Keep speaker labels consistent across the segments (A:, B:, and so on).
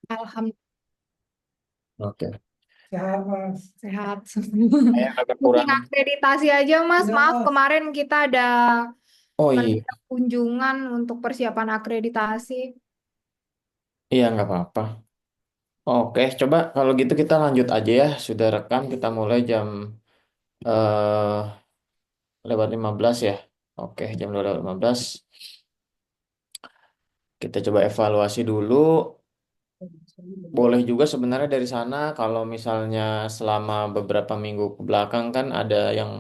A: Alhamdulillah
B: Oke.
C: Sehat, Mas.
A: sehat.
B: Saya agak
A: Booking
B: kurang.
A: akreditasi aja, Mas.
C: Iya,
A: Maaf,
C: Mas.
A: kemarin kita ada
B: Oh iya,
A: mendadak kunjungan untuk persiapan akreditasi.
B: iya nggak apa-apa. Oke, coba kalau gitu kita lanjut aja ya. Sudah rekam, kita mulai jam eh lewat 15 ya. Oke, jam 2 lewat 15. Kita coba evaluasi dulu. Boleh juga sebenarnya dari sana kalau misalnya selama beberapa minggu ke belakang kan ada yang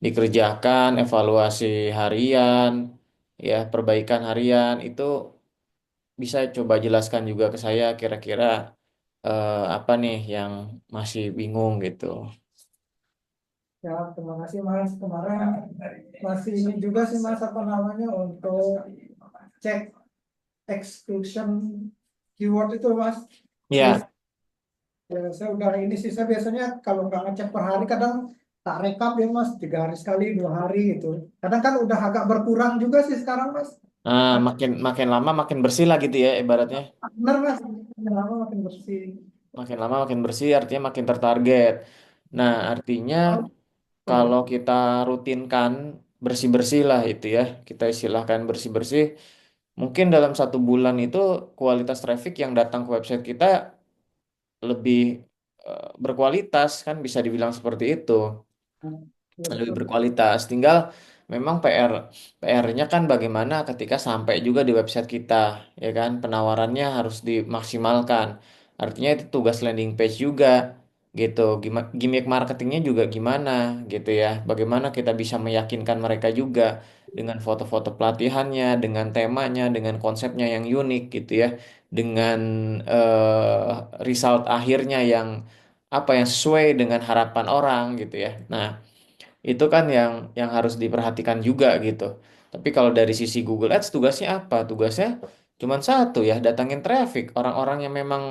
B: dikerjakan, evaluasi harian, ya perbaikan harian itu bisa coba jelaskan juga ke saya kira-kira apa nih yang masih bingung gitu.
C: Ya, terima kasih, Mas. Kemarin masih ini juga sih, Mas, apa namanya, untuk cek exclusion keyword itu, Mas. Biasa,
B: Ya,
C: saya udah ini sih, saya biasanya kalau nggak ngecek per hari, kadang tak rekap ya, Mas. 3 hari sekali, 2 hari gitu. Kadang kan udah agak berkurang juga sih sekarang, Mas.
B: makin makin lama makin bersih lah gitu ya ibaratnya.
C: Bener, Mas. Makin lama makin bersih.
B: Makin lama makin bersih artinya makin tertarget. Nah, artinya kalau kita rutinkan bersih-bersih lah itu ya, kita istilahkan bersih-bersih, mungkin dalam 1 bulan itu kualitas traffic yang datang ke website kita lebih berkualitas kan bisa dibilang seperti itu.
C: Ya,
B: Lebih
C: betul.
B: berkualitas. Tinggal memang PR-nya kan bagaimana ketika sampai juga di website kita, ya kan? Penawarannya harus dimaksimalkan. Artinya itu tugas landing page juga gitu. Gimmick marketingnya juga gimana gitu ya. Bagaimana kita bisa meyakinkan mereka juga dengan foto-foto pelatihannya, dengan temanya, dengan konsepnya yang unik gitu ya. Dengan result akhirnya yang apa yang sesuai dengan harapan orang gitu ya. Nah, itu kan yang harus diperhatikan juga gitu. Tapi kalau dari sisi Google Ads tugasnya apa? Tugasnya cuma satu ya, datangin traffic orang-orang yang memang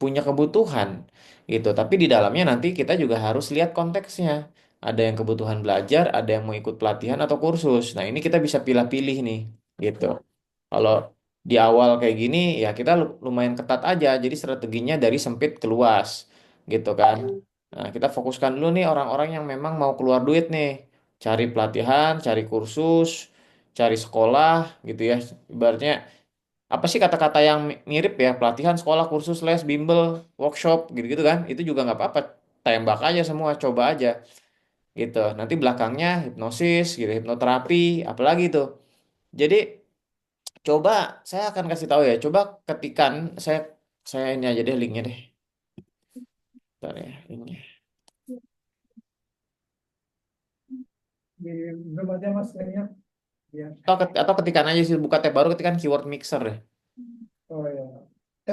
B: punya kebutuhan gitu. Tapi di dalamnya nanti kita juga harus lihat konteksnya. Ada yang kebutuhan belajar, ada yang mau ikut pelatihan atau kursus. Nah, ini kita bisa pilih-pilih nih gitu. Kalau di awal kayak gini ya kita lumayan ketat aja. Jadi strateginya dari sempit ke luas gitu kan. Nah, kita fokuskan dulu nih orang-orang yang memang mau keluar duit nih. Cari pelatihan, cari kursus, cari sekolah gitu ya. Ibaratnya apa sih kata-kata yang mirip ya? Pelatihan, sekolah, kursus, les, bimbel, workshop gitu-gitu kan. Itu juga nggak apa-apa. Tembak aja semua, coba aja gitu. Nanti belakangnya hipnosis gitu, hipnoterapi, apalagi tuh. Jadi coba saya akan kasih tahu ya. Coba ketikan saya ini aja deh linknya deh. Bentar ya linknya.
C: Di belum aja, Mas, kayaknya. Ya.
B: Atau ketikan aja sih buka tab baru ketikan keyword mixer deh.
C: Oh ya.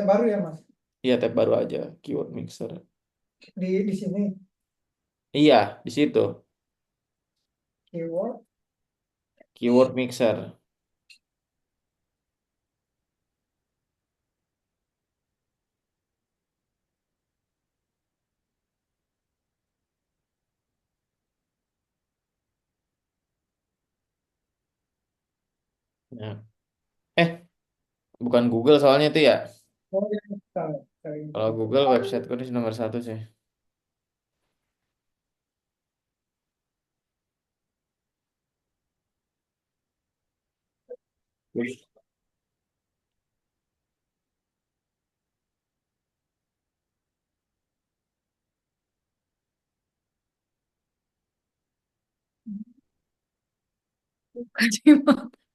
C: Baru ya, Mas.
B: Iya tab baru aja keyword mixer.
C: Di sini
B: Iya di situ
C: keyword.
B: keyword mixer. Nah. Eh bukan Google soalnya itu ya.
C: Oh ya, kita ini.
B: Kalau Google website gue di nomor satu sih. Wih.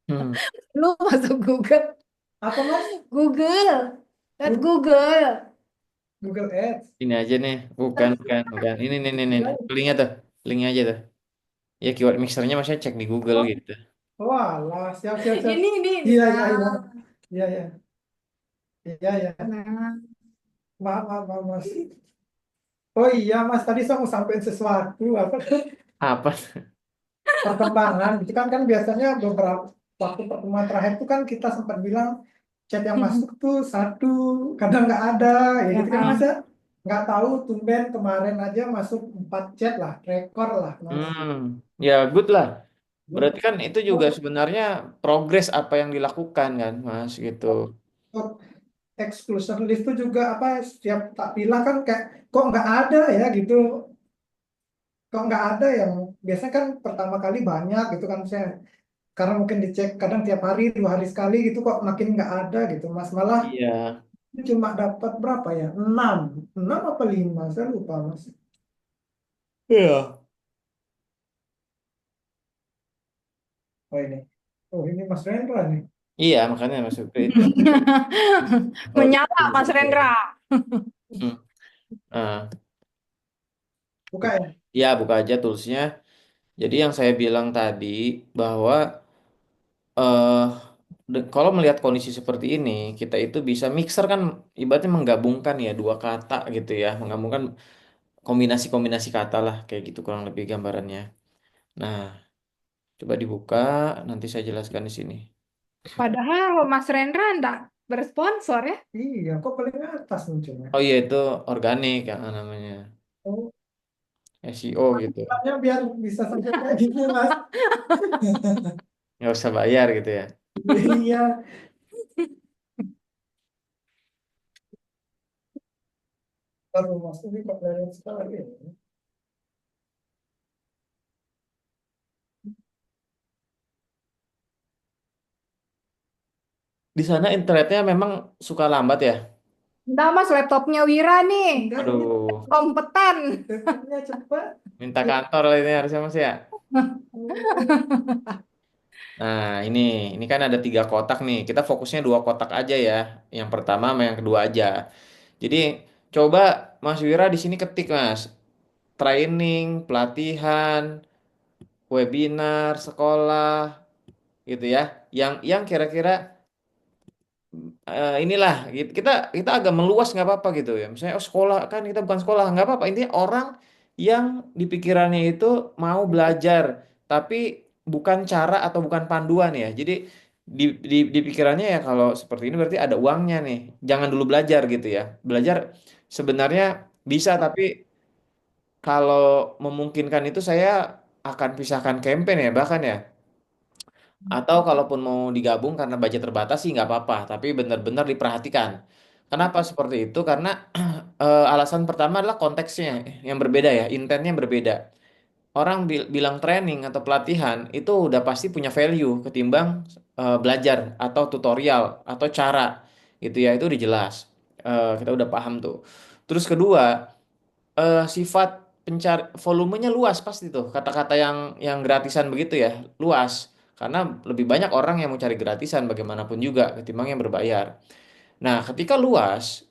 B: Hmm.
A: Lu masuk Google.
C: Apa, Mas?
A: Google. Lihat
C: Gu-
A: Google.
C: Google Ads.
B: Ini aja nih bukan ini linknya tuh linknya aja tuh ya keyword mixernya maksudnya cek di Google
C: Oh,
B: gitu.
C: walah, siap, siap, siap.
A: Ini.
C: Iya, iya, iya.
A: Nah,
C: Iya, iya. Iya, iya.
A: nah.
C: Maaf, maaf, maaf, Mas. Oh iya, Mas, tadi saya mau sampaikan sesuatu. Apa tuh?
B: Apa?
C: Perkembangan. Itu kan biasanya beberapa waktu pertemuan terakhir itu kan kita sempat bilang chat yang masuk tuh satu, kadang nggak ada, ya
A: Ya,
C: gitu kan, Mas ya. Nggak tahu, tumben kemarin aja masuk 4 chat lah, rekor lah, Mas.
B: Hmm, ya good lah. Berarti kan itu juga sebenarnya progres apa yang dilakukan kan, Mas gitu.
C: exclusion list tuh juga apa setiap tak pilih kan kayak kok nggak ada ya gitu, kok nggak ada yang biasanya kan pertama kali banyak gitu kan saya, karena mungkin dicek kadang tiap hari 2 hari sekali gitu kok makin nggak ada gitu mas, malah
B: Iya.
C: cuma dapat berapa ya, 6 6 apa 5 saya lupa mas.
B: Iya.
C: Oh ini Mas Rendra nih.
B: Iya, makanya Mas Fikri itu kalau di
A: Menyala Mas
B: gitu.
A: Rendra.
B: Hmm. Nah,
C: Buka ya.
B: ya buka aja toolsnya. Jadi yang saya bilang tadi bahwa eh kalau melihat kondisi seperti ini, kita itu bisa mixer kan ibaratnya menggabungkan ya dua kata gitu ya, menggabungkan kombinasi-kombinasi kata lah kayak gitu kurang lebih gambarannya. Nah, coba dibuka, nanti saya jelaskan di sini.
A: Padahal Mas Rendra enggak bersponsor ya.
C: Iya, kok paling atas munculnya.
B: Oh iya itu organik ya namanya
C: Oh,
B: SEO gitu.
C: makanya biar bisa sampai kayak gitu Mas.
B: Nggak usah bayar gitu ya.
C: Iya, baru Mas ini kok dari sekali ya.
B: Di sana internetnya memang suka lambat ya.
A: Enggak Mas, laptopnya Wira nih.
C: Enggak ini
B: Aduh,
A: Kompeten.
C: depannya cepat.
B: minta kantor ini harusnya Mas ya. Nah, ini kan ada 3 kotak nih. Kita fokusnya 2 kotak aja ya. Yang pertama sama yang kedua aja. Jadi coba Mas Wira di sini ketik Mas, training, pelatihan, webinar, sekolah, gitu ya. Yang kira-kira inilah kita kita agak meluas nggak apa-apa gitu ya. Misalnya oh sekolah kan kita bukan sekolah nggak apa-apa. Intinya orang yang di pikirannya itu mau belajar, tapi bukan cara atau bukan panduan ya. Jadi di pikirannya ya kalau seperti ini berarti ada uangnya nih. Jangan dulu belajar gitu ya. Belajar sebenarnya bisa, tapi kalau memungkinkan itu saya akan pisahkan campaign ya bahkan ya. Atau kalaupun mau digabung karena budget terbatas sih nggak apa-apa, tapi benar-benar diperhatikan. Kenapa seperti itu? Karena alasan pertama adalah konteksnya yang berbeda ya, intentnya berbeda. Orang bilang training atau pelatihan itu udah pasti punya value ketimbang belajar atau tutorial atau cara gitu ya, itu udah jelas. Kita udah paham tuh. Terus kedua, sifat pencari volumenya luas pasti tuh kata-kata yang gratisan begitu ya luas karena lebih banyak orang yang mau cari gratisan bagaimanapun juga ketimbang yang berbayar. Nah, ketika luas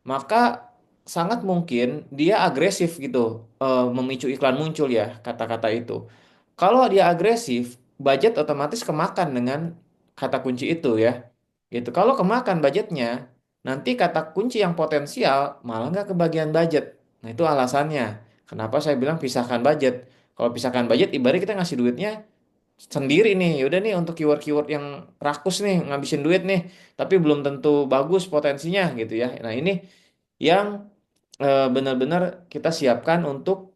B: maka sangat mungkin dia agresif gitu, memicu iklan muncul ya kata-kata itu. Kalau dia agresif, budget otomatis kemakan dengan kata kunci itu ya. Gitu. Kalau kemakan budgetnya, nanti kata kunci yang potensial malah nggak kebagian budget. Nah, itu alasannya. Kenapa saya bilang pisahkan budget. Kalau pisahkan budget, ibarat kita ngasih duitnya sendiri nih. Yaudah nih untuk keyword-keyword yang rakus nih, ngabisin duit nih. Tapi belum tentu bagus potensinya gitu ya. Nah, ini yang benar-benar kita siapkan untuk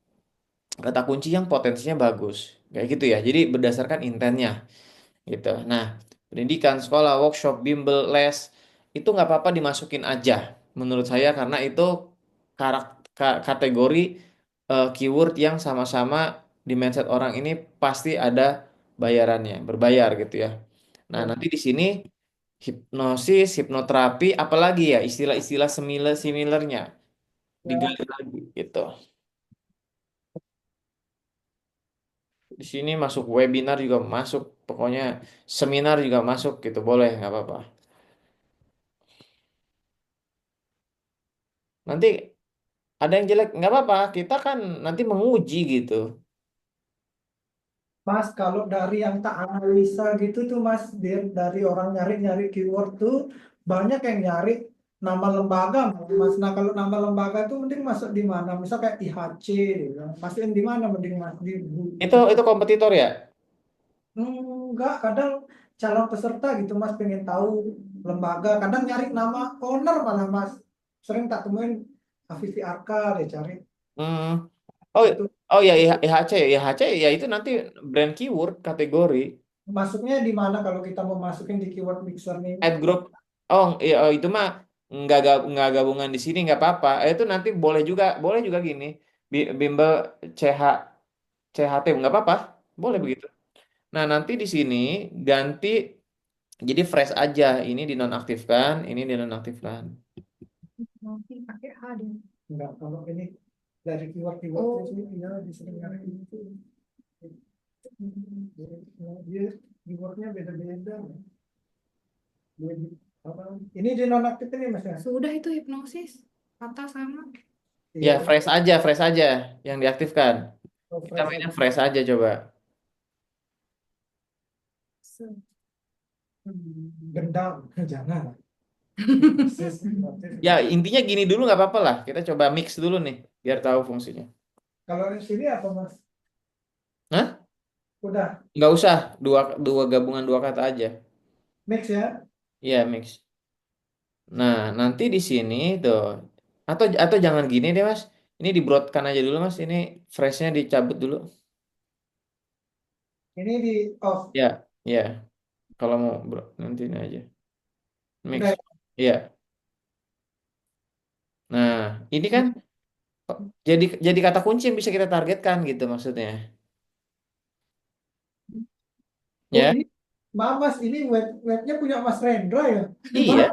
B: kata kunci yang potensinya bagus. Kayak gitu ya. Jadi berdasarkan intentnya gitu. Nah, pendidikan, sekolah, workshop, bimbel, les itu nggak apa-apa dimasukin aja menurut saya karena itu kategori keyword yang sama-sama di mindset orang ini pasti ada bayarannya, berbayar gitu ya. Nah,
C: Ya,
B: nanti di sini hipnosis, hipnoterapi, apalagi ya istilah-istilah similarnya
C: ya.
B: digali lagi gitu. Di sini masuk webinar juga masuk, pokoknya seminar juga masuk gitu, boleh nggak apa-apa. Nanti ada yang jelek nggak apa-apa, kita kan nanti menguji gitu.
C: Mas, kalau dari yang tak analisa gitu tuh Mas, dari orang nyari-nyari keyword tuh banyak yang nyari nama lembaga Mas. Nah, kalau nama lembaga tuh mending masuk di mana? Misal kayak IHC gitu. Masukin di mana mending Mas? Di
B: Itu kompetitor ya.
C: Enggak, kadang calon peserta gitu Mas pengen tahu lembaga, kadang nyari nama owner malah Mas. Sering tak temuin Afifi Arka deh cari.
B: Hmm. Oh,
C: Itu
B: oh ya IHC ya, IHC ya itu nanti brand keyword kategori
C: masuknya di mana kalau kita mau masukin di keyword mixer nih?
B: ad group. Oh iya, oh, itu mah nggak gabungan di sini nggak apa-apa. Itu nanti boleh juga gini. Bimbel CH CHT nggak apa-apa, boleh begitu. Nah nanti di sini ganti jadi fresh aja. Ini dinonaktifkan, ini dinonaktifkan.
A: Nanti pakai H deh.
C: Enggak, kalau ini dari keyword-keyword
A: Oh.
C: sih dia diseringan itu. Dia keywordnya beda-beda. Dia- apa? Ini dinonaktifin nih mas ya?
A: Sudah itu hipnosis. Kata sama.
B: Ya
C: Iya,
B: fresh aja yang diaktifkan. Kita
C: fresh
B: mainnya
C: aja.
B: fresh aja coba.
C: Dendam, jangan.
B: Ya intinya gini dulu nggak apa-apa lah. Kita coba mix dulu nih biar tahu fungsinya.
C: Kalau di sini apa mas?
B: Hah?
C: Udah
B: Nggak usah dua dua gabungan dua kata aja.
C: mix ya?
B: Iya mix. Nah nanti di sini tuh atau jangan gini deh mas. Ini di broadkan aja dulu mas. Ini freshnya dicabut dulu.
C: Ini di off.
B: Ya ya. Kalau mau nanti ini aja mix.
C: Udah ya?
B: Iya. Nah ini kan jadi kata kunci yang bisa kita targetkan gitu maksudnya.
C: Oh
B: Ya
C: ini, maaf mas, ini webnya punya Mas Rendra ya? Wah,
B: iya.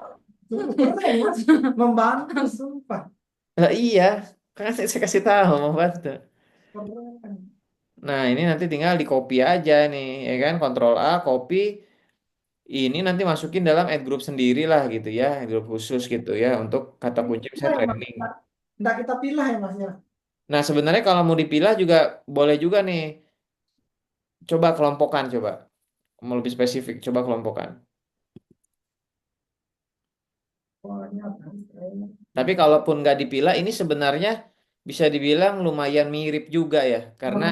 C: keren mas, membantu sumpah.
B: Lah iya. Kan saya kasih tahu mau bantu.
C: Keren.
B: Nah, ini nanti tinggal di copy aja nih, ya kan? Kontrol A, copy. Ini nanti masukin dalam ad group sendiri lah gitu ya, ad group khusus gitu ya untuk kata kunci
C: Nah,
B: misalnya
C: ya, mas,
B: training.
C: nggak kita pilih ya mas ya?
B: Nah, sebenarnya kalau mau dipilah juga boleh juga nih. Coba kelompokkan, coba. Mau lebih spesifik, coba kelompokkan.
C: Oh, ini apa?
B: Tapi kalaupun nggak dipilah, ini sebenarnya bisa dibilang lumayan mirip juga ya, karena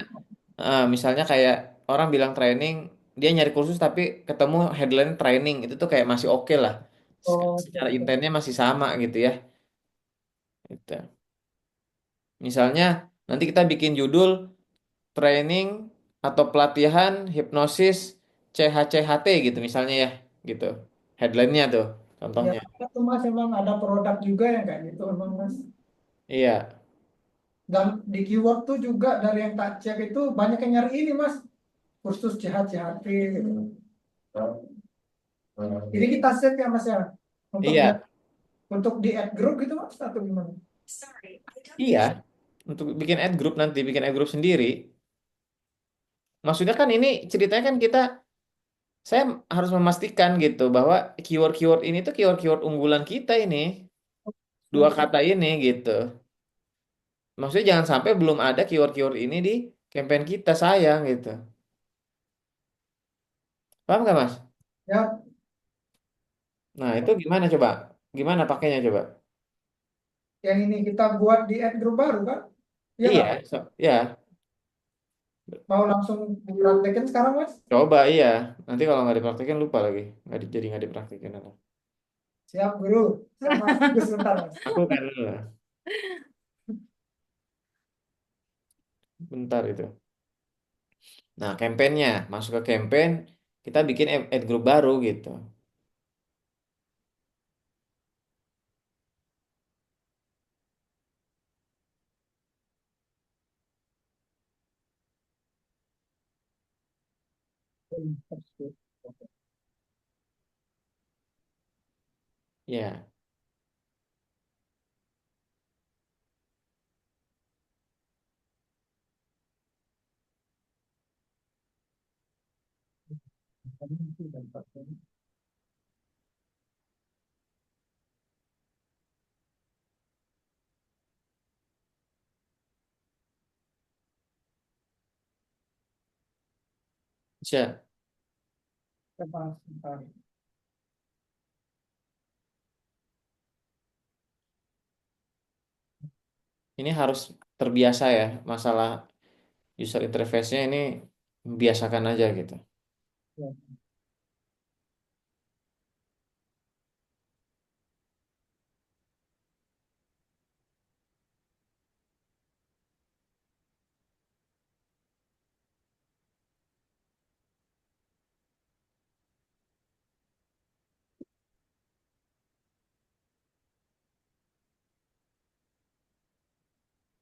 B: misalnya kayak orang bilang training, dia nyari kursus tapi ketemu headline training, itu tuh kayak masih oke lah.
C: Oh,
B: Secara intentnya masih sama gitu ya. Gitu. Misalnya nanti kita bikin judul training atau pelatihan hipnosis CHCHT gitu misalnya ya, gitu. Headline-nya tuh
C: ya
B: contohnya.
C: itu mas emang ada produk juga yang kayak gitu emang mas.
B: Iya,
C: Dan di keyword tuh juga dari yang tak cek itu banyak yang nyari ini mas, kursus CHCHT gitu. Jadi kita save ya mas ya, untuk di
B: iya,
C: di add group gitu mas atau gimana?
B: iya. Untuk bikin ad group nanti bikin ad group sendiri. Maksudnya kan ini ceritanya kan saya harus memastikan gitu bahwa keyword-keyword ini tuh keyword-keyword unggulan kita ini, dua kata ini gitu. Maksudnya jangan sampai belum ada keyword-keyword ini di campaign kita sayang gitu. Paham nggak Mas?
C: Ya,
B: Nah itu gimana coba? Gimana pakainya coba?
C: yang ini kita buat di add group baru kan? Iya nggak?
B: Iya, ya
C: Mau langsung praktekin sekarang mas?
B: coba iya. Nanti kalau nggak dipraktekin lupa lagi. Jadi nggak dipraktekin aku.
C: Siap guru. Siap mas. Tunggu sebentar mas.
B: Aku kan dulu lah. Bentar itu. Nah campaignnya masuk ke campaign kita bikin ad group baru gitu. Ya, bisa.
C: Sebentar.
B: Ini harus terbiasa ya masalah user interface-nya ini biasakan aja gitu.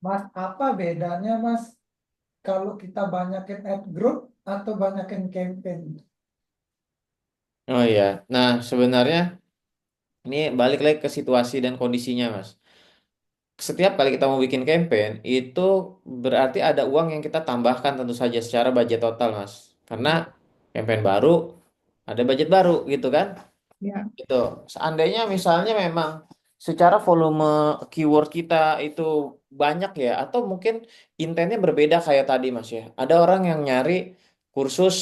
C: Mas, apa bedanya Mas kalau kita banyakin ad group atau banyakin campaign?
B: Oh iya. Nah, sebenarnya ini balik lagi ke situasi dan kondisinya, Mas. Setiap kali kita mau bikin campaign, itu berarti ada uang yang kita tambahkan tentu saja secara budget total, Mas. Karena campaign baru, ada budget baru gitu kan.
A: Ya.
B: Gitu. Seandainya misalnya memang secara volume keyword kita itu banyak ya, atau mungkin intentnya berbeda kayak tadi Mas ya. Ada orang yang nyari kursus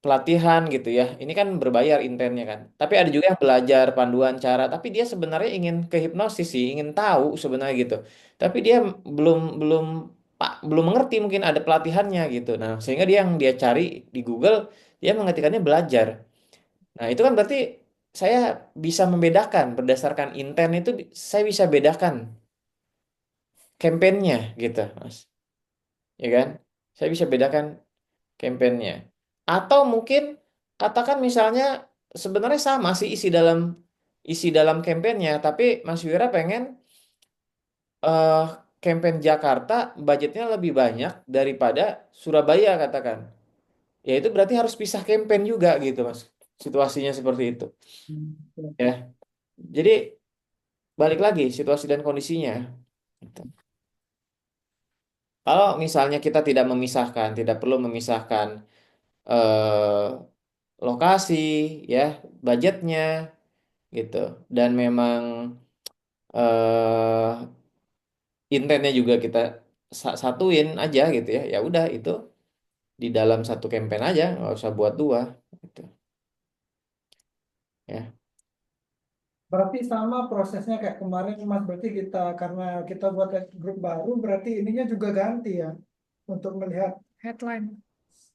B: pelatihan gitu ya. Ini kan berbayar intentnya kan. Tapi ada juga yang belajar panduan cara, tapi dia sebenarnya ingin ke hipnosis sih, ingin tahu sebenarnya gitu. Tapi dia belum belum belum mengerti mungkin ada pelatihannya gitu. Nah, sehingga dia yang dia cari di Google, dia mengetikkannya belajar. Nah, itu kan berarti saya bisa membedakan berdasarkan intent itu saya bisa bedakan campaignnya gitu, Mas. Ya kan? Saya bisa bedakan campaignnya. Atau mungkin katakan misalnya sebenarnya sama sih isi dalam campaignnya, tapi Mas Wira pengen eh campaign Jakarta budgetnya lebih banyak daripada Surabaya katakan. Ya itu berarti harus pisah campaign juga gitu, Mas. Situasinya seperti itu. Ya. Jadi balik lagi situasi dan kondisinya. Gitu. Kalau misalnya kita tidak memisahkan, tidak perlu memisahkan eh, lokasi, ya, budgetnya, gitu, dan memang eh intentnya juga kita satuin aja gitu ya. Ya udah itu di dalam satu campaign aja, nggak usah buat dua, gitu. Ya,
C: Berarti sama prosesnya kayak kemarin Mas, berarti kita karena kita buat ad group baru, berarti ininya juga ganti ya untuk melihat
A: Headline.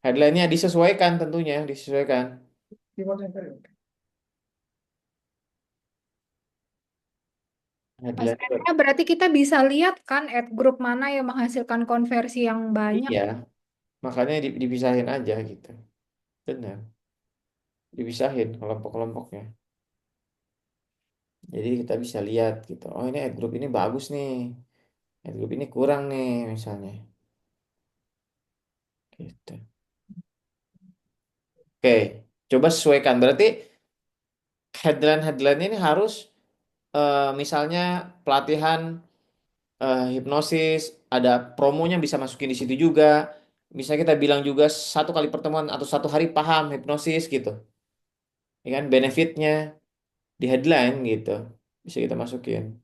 B: headline-nya disesuaikan tentunya, disesuaikan.
C: keyword yang tadi.
A: Mas
B: Headline,
A: Rendra, berarti kita bisa lihat kan ad group mana yang menghasilkan konversi yang banyak.
B: iya, makanya dipisahin aja gitu. Benar. Dipisahin kelompok-kelompoknya. Jadi kita bisa lihat gitu. Oh ini ad group ini bagus nih. Ad group ini kurang nih misalnya. Gitu. Oke, coba sesuaikan. Berarti headline-headline ini harus misalnya pelatihan hipnosis, ada promonya bisa masukin di situ juga. Bisa kita bilang juga satu kali pertemuan atau satu hari paham hipnosis gitu. Ya kan benefitnya di headline gitu. Bisa kita masukin.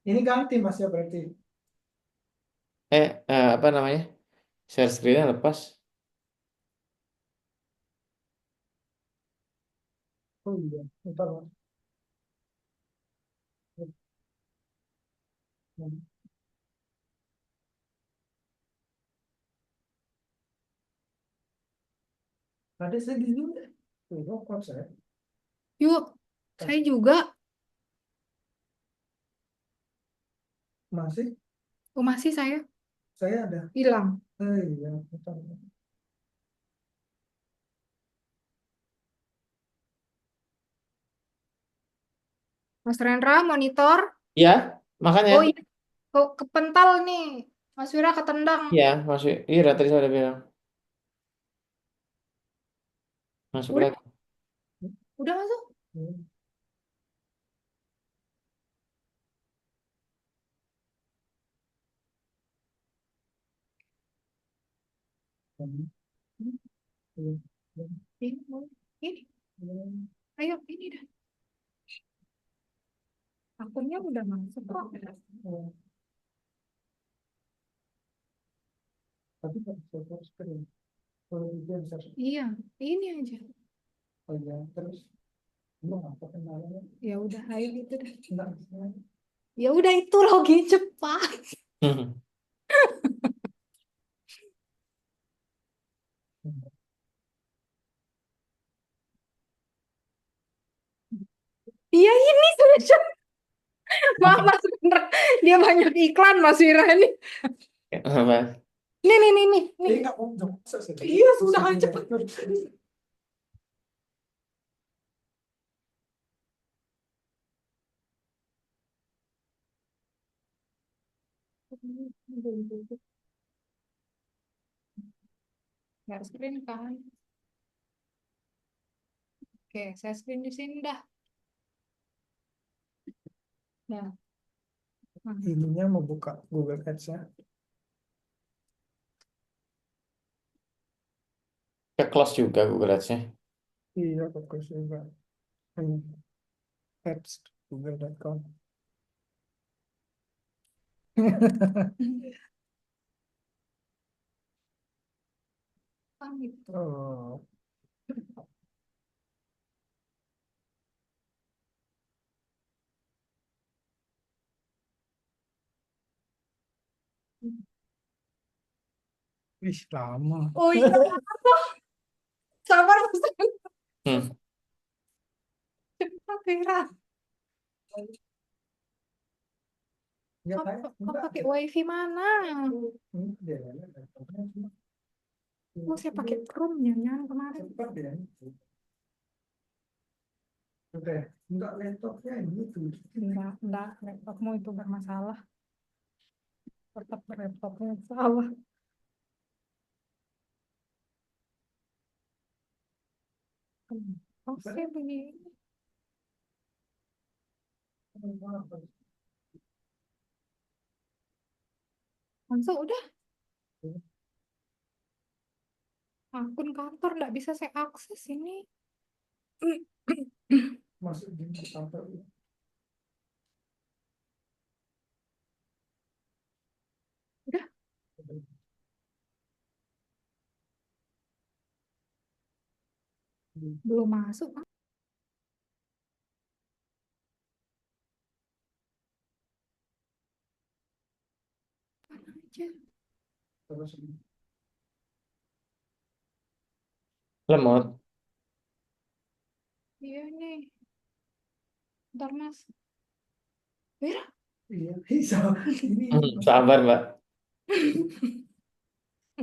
C: Ini ganti Mas ya berarti.
B: Apa namanya? Share screen-nya lepas.
C: Oh iya, bentar Mas. Tadi saya di sini. Tuh, kok saya
A: Yuk, saya juga.
C: masih
A: Oh, masih saya
C: saya ada.
A: hilang.
C: Iya, bentar.
A: Mas Rendra, monitor.
B: Iya, makanya.
A: Oh iya, kok kepental nih. Mas Wira ketendang.
B: Iya, masuk. Iya, tadi saya udah bilang. Masuk
A: Udah,
B: lagi.
A: udah masuk.
C: Hmm. Hmm. Hmm.
A: Ini, ini,
C: Hmm.
A: ayo, ini dah. Akunnya udah masuk kok.
C: Hmm. Tapi nggak bisa share screen. Kalau dia bisa.
A: Iya, ini aja.
C: Oh iya, terus belum apa kendalanya?
A: Ya udah, ayo itu dah.
C: Enggak bisa.
A: Ya udah itu login cepat.
C: Hmm.
A: Maaf Mas, bener. Dia banyak iklan Mas Wira ini.
B: Apa?
A: Nih.
C: Ini nggak mau jemput sih.
A: Iya, susah cepet. Nggak screen kan? Oke, saya screen di sini dah. Nah,
C: Ininya mau buka Google Ads-nya.
B: Ke close juga Google Ads-nya.
C: Iya, bagus juga. Hmm. Ads google.com.
A: gitu.
C: Oh, wih lama.
A: Oh iya, sabar Mas.
B: Hmm.
A: Cepat Wira.
C: Ya,
A: Kau
C: kayak
A: kau
C: enggak.
A: pakai wifi mana?
C: Dia
A: Oh, saya pakai Chrome nyanyian kemarin.
C: cepat dia. Oke, enggak laptopnya gitu.
A: Enggak, laptopmu itu bermasalah. Tetap laptopnya salah. Oke, begini. Langsung udah akun kantor nggak bisa saya akses ini.
C: Masuk di kantor.
A: Udah belum masuk. Mana aja.
C: Terus
B: Lemot.
A: Iya nih. Ntar Mas. Wira.
C: iya bisa. Ini
B: Sabar, Mbak.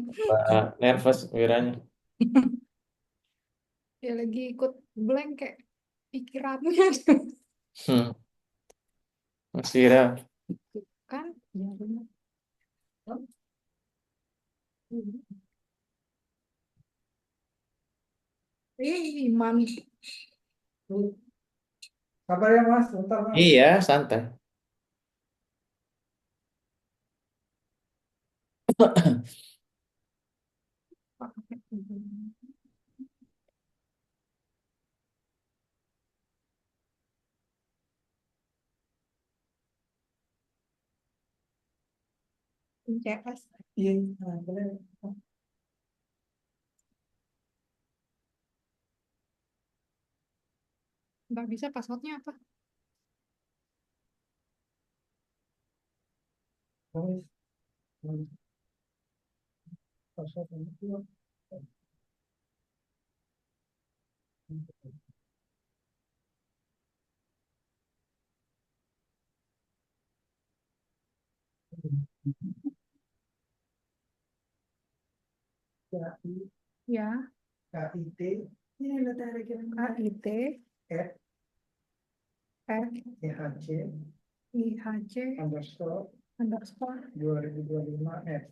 B: Mbak nervous wiranya.
A: Dia lagi ikut blank kayak pikirannya.
B: Hmm. Mas Wira.
A: Kan? Ya benar. Iman.
C: kabar ya Mas, bentar Mas.
B: Iya, santai.
A: CS.
C: Iya, nah, boleh.
A: Nggak bisa passwordnya apa?
C: Mas, password itu. KI,
A: Ya,
C: KIT, ini letak
A: KIT,
C: at EHC
A: IHC
C: underscore
A: underscore
C: 2025 at.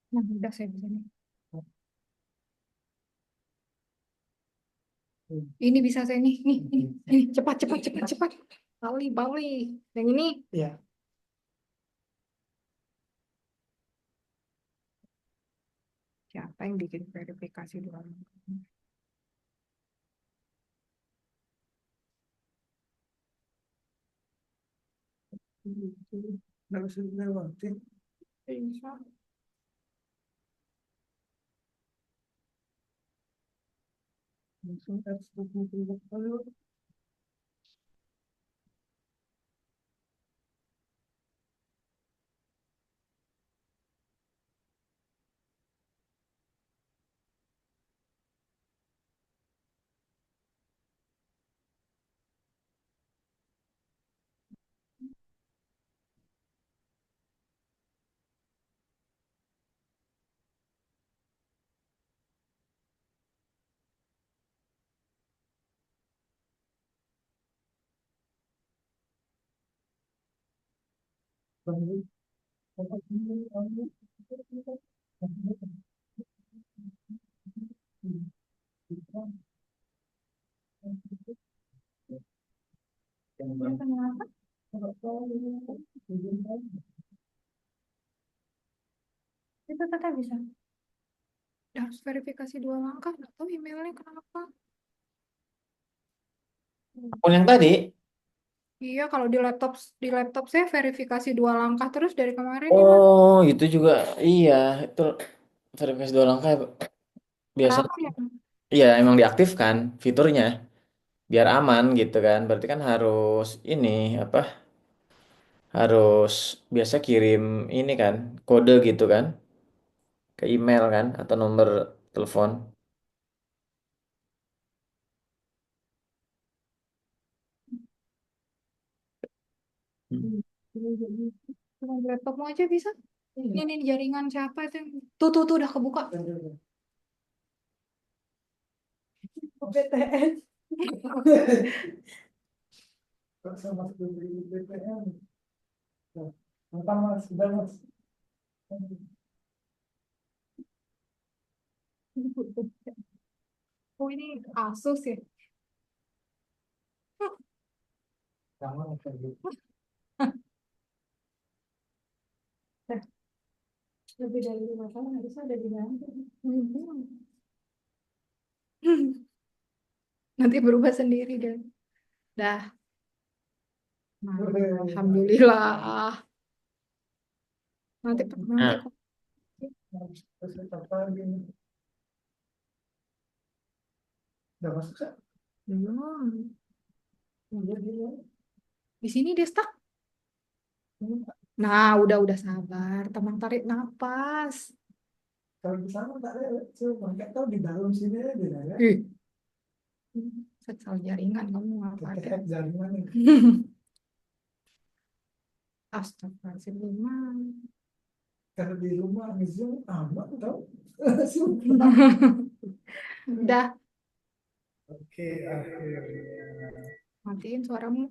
A: Nah, udah saya bisa nih. Ini bisa saya nih, ini, cepat, cepat, cepat, cepat. Bali, Bali. Yang ini,
C: Ya.
A: siapa yang bikin verifikasi dua langkah?
C: Nggak bisa dilewatin.
A: Bisa.
C: Langsung apps dulu.
A: Ya, kenapa? Itu tetap bisa. Harus verifikasi dua langkah, nggak tahu emailnya kenapa.
B: Akun yang tadi,
A: Iya, kalau di laptop saya verifikasi dua langkah terus dari kemarin ya, Mas.
B: oh itu juga, iya itu verifikasi dua langkah biasanya,
A: Kenapa ya?
B: iya emang diaktifkan fiturnya biar aman gitu kan. Berarti kan harus ini apa? Harus biasa kirim ini kan kode gitu kan ke email kan atau nomor telepon. Hmm.
A: Cuma di laptopmu aja bisa. Ini jaringan siapa itu? Tuh, udah kebuka. BTS.
C: Sama seperti BPM. Mantap mas, sudah mas.
A: Oh, ini Asus ya.
C: Jangan kayak gitu.
A: Lebih dari 5 tahun harusnya ada di dalam. Nanti berubah sendiri deh. Dah. Nah, alhamdulillah. Nanti
B: Nah,
A: kok
C: Terus apa lagi? Udah masuk kan?
A: belum.
C: Iya, iya.
A: Di sini dia stuck. Nah, udah sabar. Teman tarik napas.
C: Kalau di sana tak ada, cuma nggak tahu di dalam sini aja ya.
A: Ih, sesal jaringan kamu
C: Kita
A: ngapain?
C: hack jaringan ini.
A: Astagfirullahaladzim.
C: Kalau di rumah Zoom aman tau. Sumpah.
A: Udah,
C: Oke, akhirnya.
A: matiin suaramu.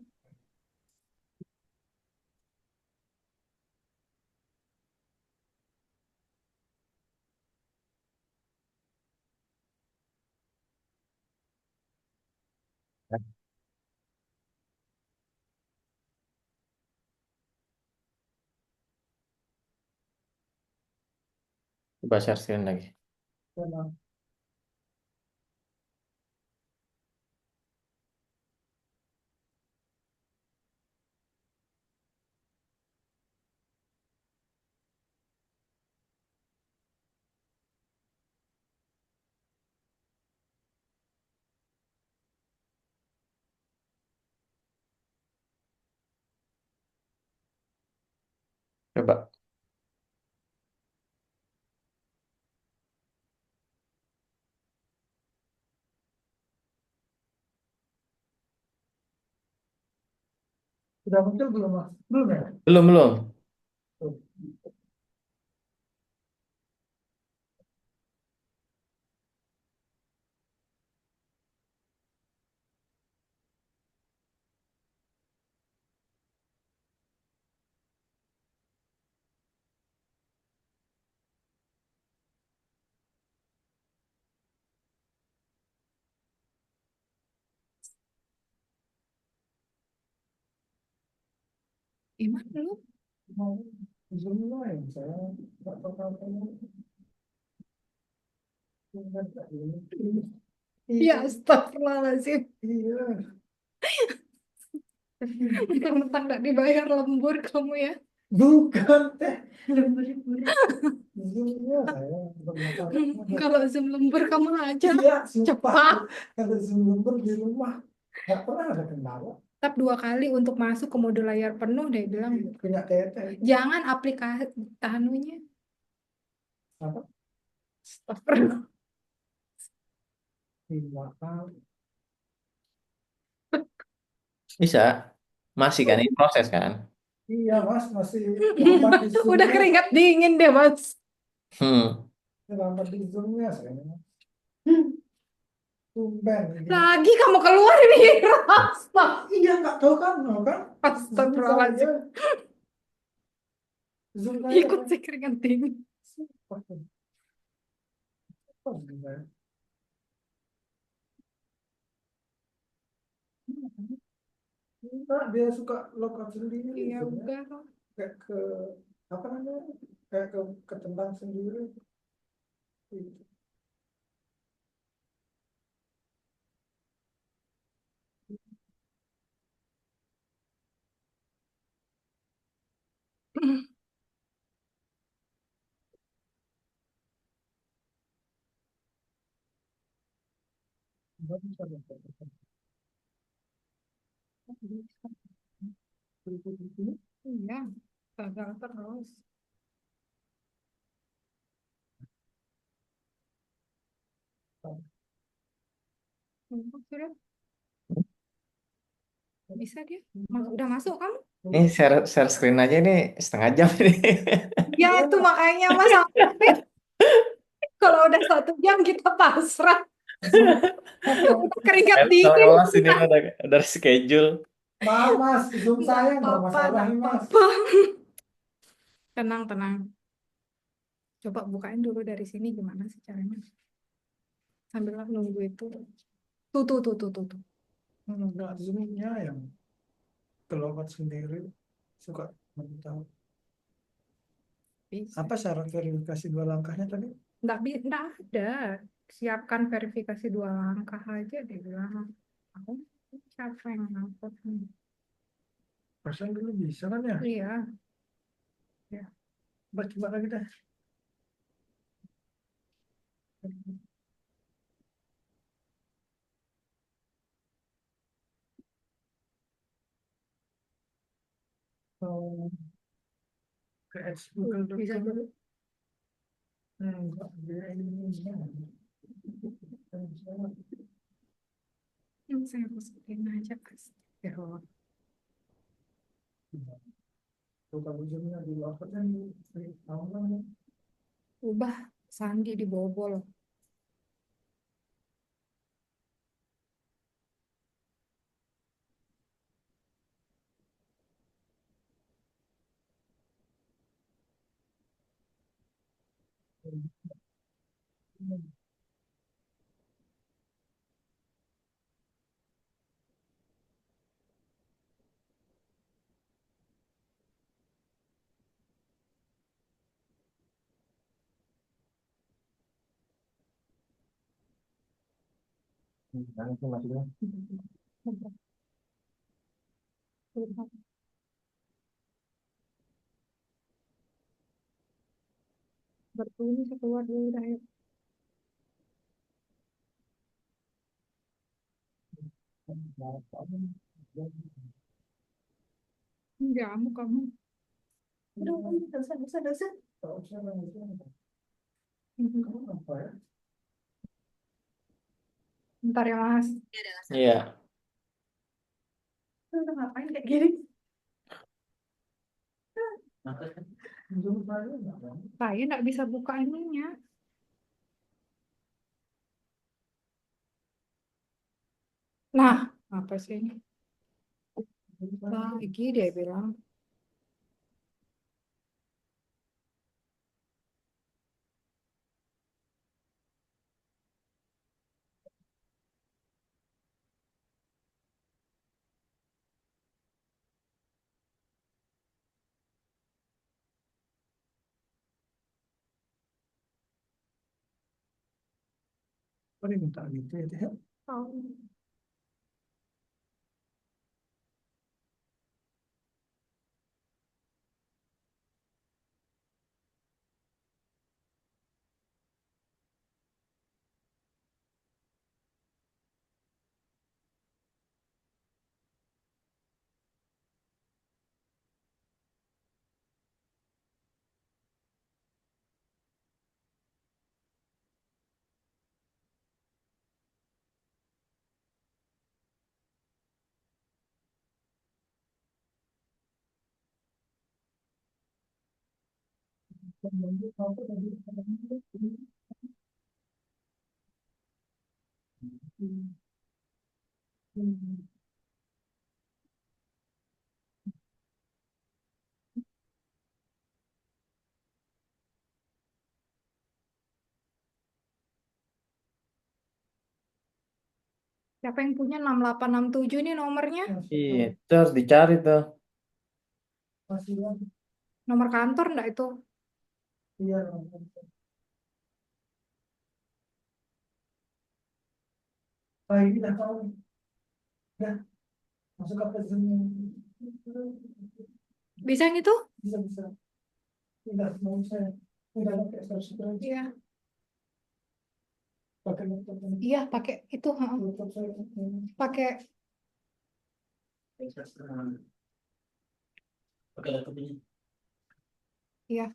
B: coba share screen lagi.
C: Tenang.
B: Coba.
C: Sudah muncul belum mas? Belum ya?
B: Belum, belum.
C: Tuh.
A: Iman lu?
C: Mau Zoom lain saya nggak tahu apa ini.
A: Ya
C: Iya,
A: astagfirullahaladzim.
C: iya.
A: Mentang-mentang nggak dibayar lembur kamu ya.
C: Bukan teh.
A: Lembur-lembur.
C: Zoomnya saya bermasalah.
A: Kalau Zoom lembur kamu aja.
C: Iya, sumpah.
A: Cepat.
C: Kalau Zoom lembur di rumah nggak pernah ada kendala.
A: Tap 2 kali untuk masuk ke mode layar penuh dia bilang.
C: Punya tete.
A: Jangan aplikasi tahanunya.
C: Apa?
A: Astagfirullah.
C: 5 kali.
B: Bisa. Masih kan ini proses kan?
C: Iya mas, masih lambat di
A: Udah
C: zoomnya.
A: keringat dingin deh mas.
B: Hmm.
C: Lambat di zoomnya saya. Tumben ini.
A: Lagi kamu keluar ini.
C: Iya nggak tahu kan, no, kan? Zoom
A: Astagfirullahaladzim.
C: saya, zoom saya.
A: Ikut sih keringat dingin.
C: Sumpah, sumpah, zoom saya. Enggak, dia suka lockout sendiri.
A: Iya
C: Zoomnya.
A: udah.
C: Kayak ke apa namanya? Kayak ke tendang sendiri. Gitu. Nggak bisa, nggak bisa.
A: Iya, gagal terus. Sudah bisa dia. Udah masuk kamu?
B: Ini share screen aja nih 1/2 jam ini.
A: Ya itu makanya mas. Kalau udah 1 jam kita pasrah.
C: Zoom.
A: Udah keringat
B: Saya
A: dingin.
B: lemas ini udah schedule.
C: Maaf mas, zoom
A: Nggak
C: saya yang
A: apa-apa,
C: bermasalah
A: nggak
C: nih mas.
A: apa-apa. Tenang, tenang. Coba bukain dulu dari sini gimana sih caranya. Sambil nunggu itu. Tuh, tuh, tuh, tuh, tuh, tuh.
C: Enggak, zoomnya yang kelompok sendiri suka mental.
A: Bisa.
C: Apa syarat verifikasi 2 langkahnya tadi?
A: Nggak ada. Siapkan verifikasi 2 langkah aja dia bilang. Aku siapa yang ngangkut nih?
C: Persen dulu bisa kan ya?
A: Iya. Ya.
C: Coba lagi dah. Oh, ke
A: Bisa
C: google.com.
A: dulu.
C: Enggak, dia ini.
A: Saya masukin aja pas. Ya, Allah.
C: Coba zoomnya dulu apa kan? Tahu kan?
A: Ubah Sandi dibobol.
C: Jangan sih maksudnya.
A: Bertuni saya keluar dulu dah ya. Jamu kamu. Udah, dosa, dosa, dosa.
C: Tahu siapa yang itu?
A: Mhm.
C: Kamu apa ya?
A: Bentar ya mas.
B: Iya.
A: Udah ngapain kayak gini?
C: Zoom saya enggak kan?
A: Saya nggak bisa buka ininya. Nah, apa sih ini? Lagi dia bilang.
C: Oh, dia minta gitu ya, Teh.
A: Oh. Siapa yang punya 6867 nih nomornya?
B: Iya, itu harus dicari tuh.
C: Masih lagi.
A: Nomor kantor enggak itu?
C: Iya. Ah, ini udah tahu. Udah masuk aplikasinya.
A: Bisa yang itu?
C: Bisa bisa. Udah mau saya. Udah pakai subscribe.
A: Iya.
C: Pakai laptop ini.
A: Iya, pakai itu, ha.
C: Laptop saya.
A: Pakai
C: Pakai laptop ini.
A: iya.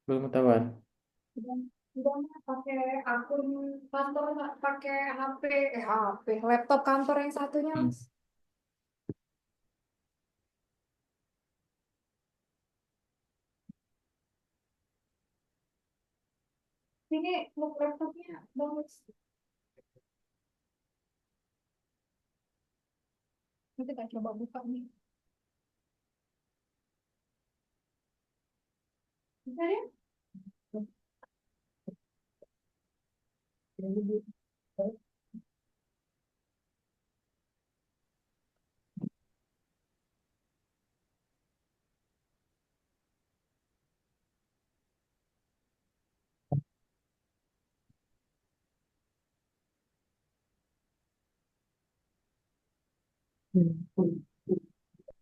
B: Belum ketahuan.
A: Udah, udah nggak pakai akun kantor, nggak pakai HP, HP, laptop kantor yang satunya,
B: Hmm.
A: Mas. Ini laptopnya bagus. Nanti kita coba buka nih. Bisa ya?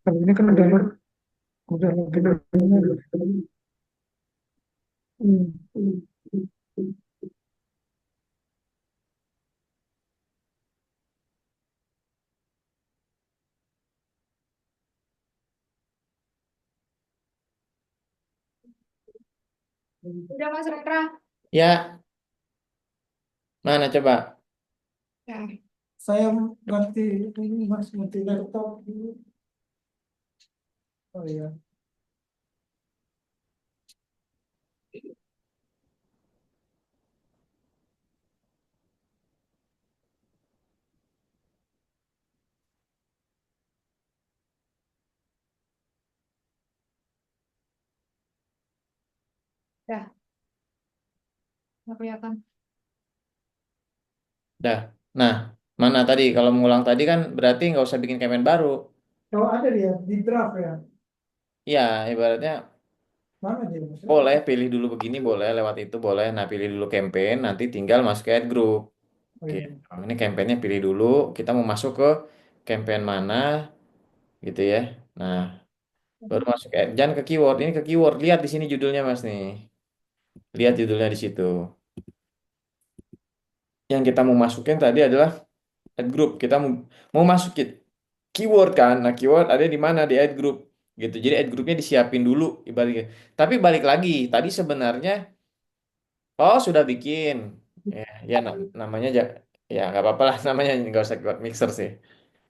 C: Kalau ini kan udah login. Hmm.
A: Udah, Mas Rendra.
B: Ya, mana coba?
A: Ya,
C: Saya ngerti ini mas ngerti laptop dulu. Oh iya.
A: ya, nggak kelihatan.
B: Dah. Nah, mana tadi? Kalau mengulang tadi kan berarti nggak usah bikin campaign baru.
C: Kalau ada dia di draft ya.
B: Ya, ibaratnya
C: Mana dia mas?
B: boleh pilih dulu begini, boleh lewat itu boleh. Nah, pilih dulu campaign, nanti tinggal masuk ke add group.
C: Oh,
B: Gitu.
C: ini.
B: Ini campaignnya pilih dulu, kita mau masuk ke campaign mana gitu ya. Nah, baru masuk jangan ke keyword. Ini ke keyword. Lihat di sini judulnya Mas nih. Lihat judulnya di situ. Yang kita mau masukin tadi adalah ad group. Kita mau masukin keyword kan. Nah, keyword ada di mana di ad group gitu. Jadi ad groupnya disiapin dulu ibaratnya. Tapi balik lagi, tadi sebenarnya oh sudah bikin. Ya, ya namanya ya nggak apa-apa lah namanya nggak usah keyword mixer sih.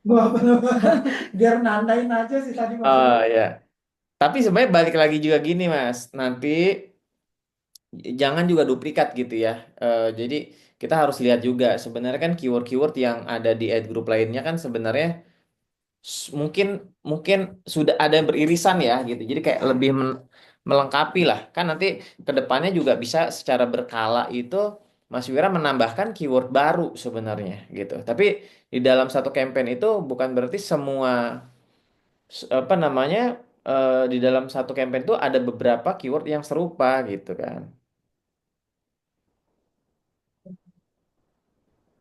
C: Gua apa namanya? Biar nandain aja sih tadi
B: Oh
C: maksudnya.
B: ya. Tapi sebenarnya balik lagi juga gini Mas. Nanti jangan juga duplikat gitu ya. Jadi kita harus lihat juga sebenarnya kan keyword-keyword yang ada di ad group lainnya kan sebenarnya mungkin mungkin sudah ada yang beririsan ya gitu. Jadi kayak lebih melengkapi lah. Kan nanti ke depannya juga bisa secara berkala itu Mas Wira menambahkan keyword baru sebenarnya gitu. Tapi di dalam satu campaign itu bukan berarti semua apa namanya di dalam satu campaign itu ada beberapa keyword yang serupa gitu kan.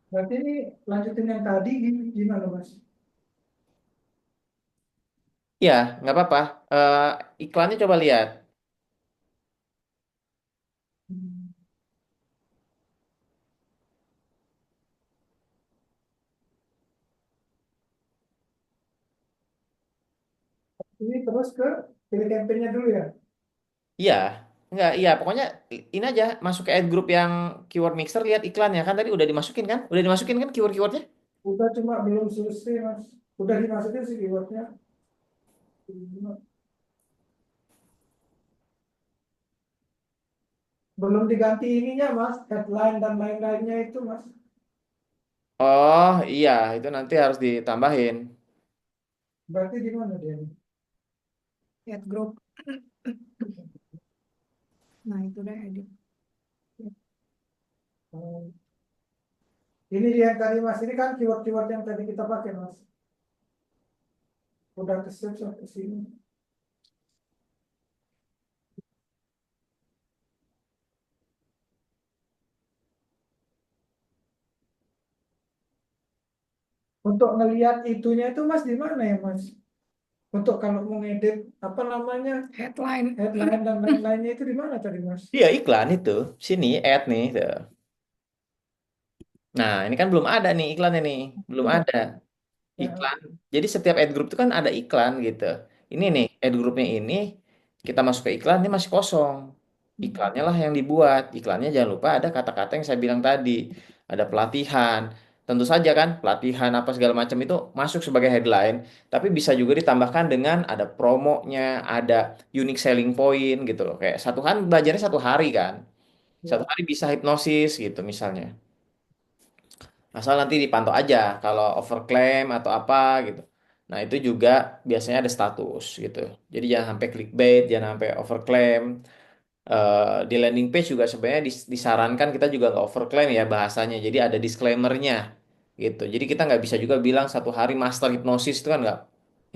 C: Berarti ini lanjutin yang tadi gimana Mas?
B: Ya, nggak apa-apa. Eh, iklannya coba lihat.
C: Hmm. Ini terus ke pilih campaign-nya dulu ya.
B: Iya, nggak, iya. Pokoknya ini aja masuk ke ad group yang keyword mixer lihat iklannya kan tadi udah dimasukin kan? Udah dimasukin kan keyword-keywordnya?
C: Udah cuma belum selesai Mas. Udah dimasukin sih keywordnya. Belum diganti ininya Mas, headline dan lain-lainnya itu Mas.
B: Oh iya, itu nanti harus ditambahin.
C: Berarti di mana dia?
A: Ad group. Nah, itu deh edit.
C: Hmm. Ini yang tadi Mas, ini kan keyword-keyword yang tadi kita pakai Mas. Udah ke save sampai sini. Untuk ngelihat itunya itu Mas di mana ya Mas? Untuk kalau mau ngedit apa namanya
A: Headline.
C: headline dan lain-lainnya itu di mana tadi Mas?
B: Iya iklan itu. Sini ad nih. Tuh. Nah ini kan belum ada nih iklannya nih. Belum
C: Tuh,
B: ada.
C: ya,
B: Iklan. Jadi setiap ad group itu kan ada iklan gitu. Ini nih ad groupnya ini kita masuk ke iklan ini masih kosong. Iklannya lah yang dibuat. Iklannya jangan lupa ada kata-kata yang saya bilang tadi. Ada pelatihan. Tentu saja kan pelatihan apa segala macam itu masuk sebagai headline. Tapi bisa juga ditambahkan dengan ada promonya, ada unique selling point gitu loh. Kayak satu kan belajarnya satu hari kan. Satu
C: ya.
B: hari bisa hipnosis gitu misalnya. Asal nanti dipantau aja kalau overclaim atau apa gitu. Nah, itu juga biasanya ada status gitu. Jadi jangan sampai clickbait, jangan sampai overclaim. Di landing page juga sebenarnya disarankan kita juga nggak overclaim ya bahasanya. Jadi ada disclaimer-nya gitu. Jadi kita nggak bisa juga bilang satu hari master hipnosis itu kan nggak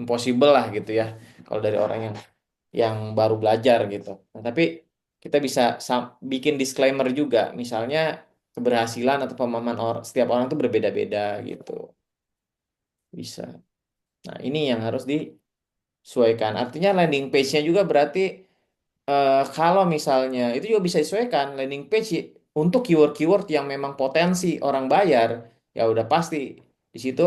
B: impossible lah gitu ya. Kalau dari orang yang baru belajar gitu. Nah, tapi kita bisa bikin disclaimer juga, misalnya keberhasilan atau pemahaman setiap orang tuh berbeda-beda gitu. Bisa. Nah, ini yang harus disesuaikan. Artinya landing page-nya juga berarti kalau misalnya itu juga bisa disesuaikan landing page untuk keyword-keyword yang memang potensi orang bayar, ya udah pasti di situ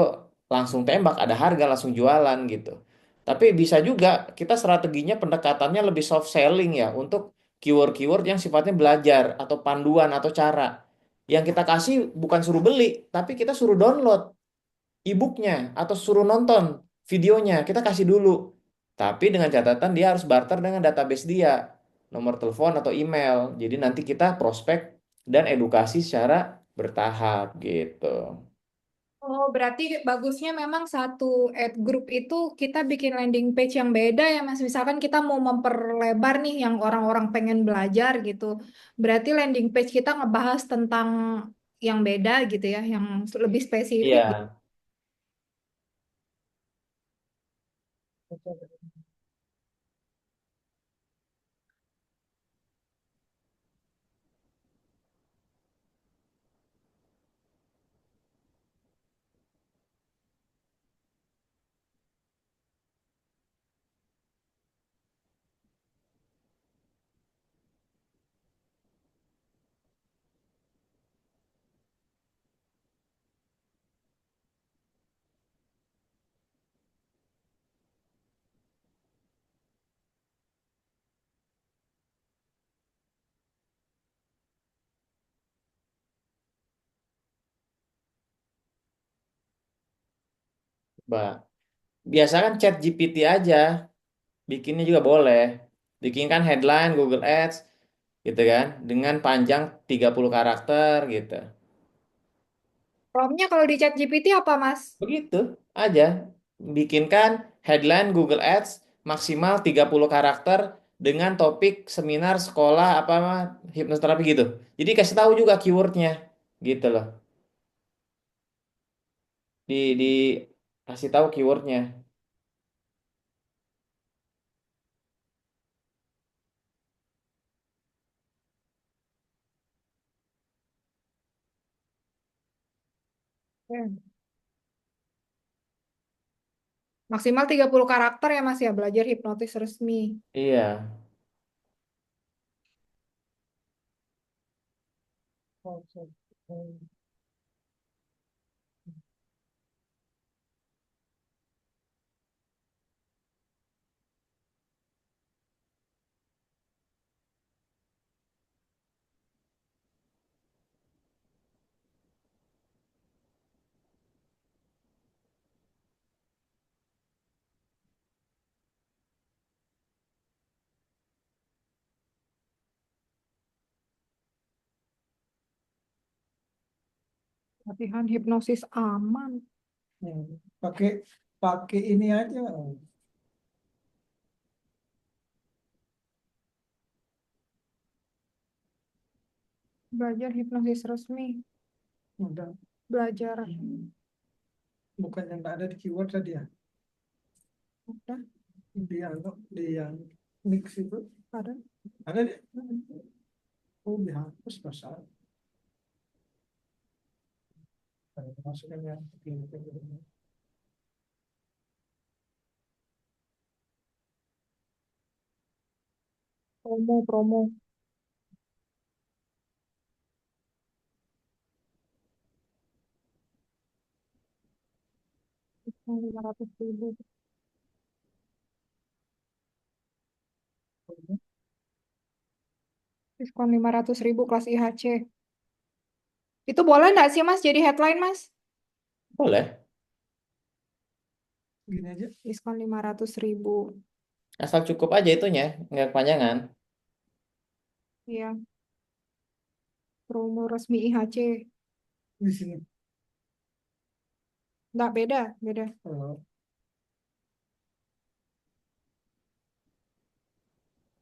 B: langsung tembak ada harga langsung jualan gitu. Tapi bisa juga kita strateginya pendekatannya lebih soft selling ya untuk keyword-keyword yang sifatnya belajar atau panduan atau cara. Yang kita kasih bukan suruh beli, tapi kita suruh download e-booknya atau suruh nonton videonya kita kasih dulu tapi dengan catatan dia harus barter dengan database dia nomor telepon atau email jadi nanti kita prospek dan edukasi secara bertahap gitu.
A: Oh, berarti bagusnya memang satu ad group itu kita bikin landing page yang beda ya, Mas. Misalkan kita mau memperlebar nih yang orang-orang pengen belajar gitu. Berarti landing page kita ngebahas tentang yang beda gitu ya, yang lebih spesifik gitu.
B: Iya. Bah, biasa kan chat GPT aja, bikinnya juga boleh. Bikin kan headline Google Ads gitu kan, dengan panjang 30 karakter gitu.
A: Promptnya kalau di ChatGPT apa, Mas?
B: Begitu aja. Bikinkan headline Google Ads maksimal 30 karakter dengan topik seminar sekolah apa hipnoterapi gitu. Jadi kasih tahu juga keywordnya gitu loh. Di kasih tahu keywordnya.
A: Ya. Maksimal 30 karakter ya, Mas ya, belajar hipnotis resmi.
B: Iya.
C: Oke.
A: Latihan hipnosis aman.
C: Hmm. Pakai pakai ini aja.
A: Belajar hipnosis resmi.
C: Udah,
A: Belajar.
C: bukan yang nggak ada di keyword tadi ya.
A: Udah,
C: Di yang mix itu
A: ada.
C: ada di, oh dihapus masalah. Masukkan yang ini.
A: Promo, promo. Diskon 500.000. Diskon 500.000 kelas IHC. Itu boleh nggak sih, Mas, jadi headline, Mas?
B: Boleh.
C: Gini aja.
A: Diskon 500.000.
B: Asal cukup aja itunya, nggak kepanjangan.
A: Iya, promo resmi IHC.
C: Di sini.
A: Nggak beda, beda.
C: Oh,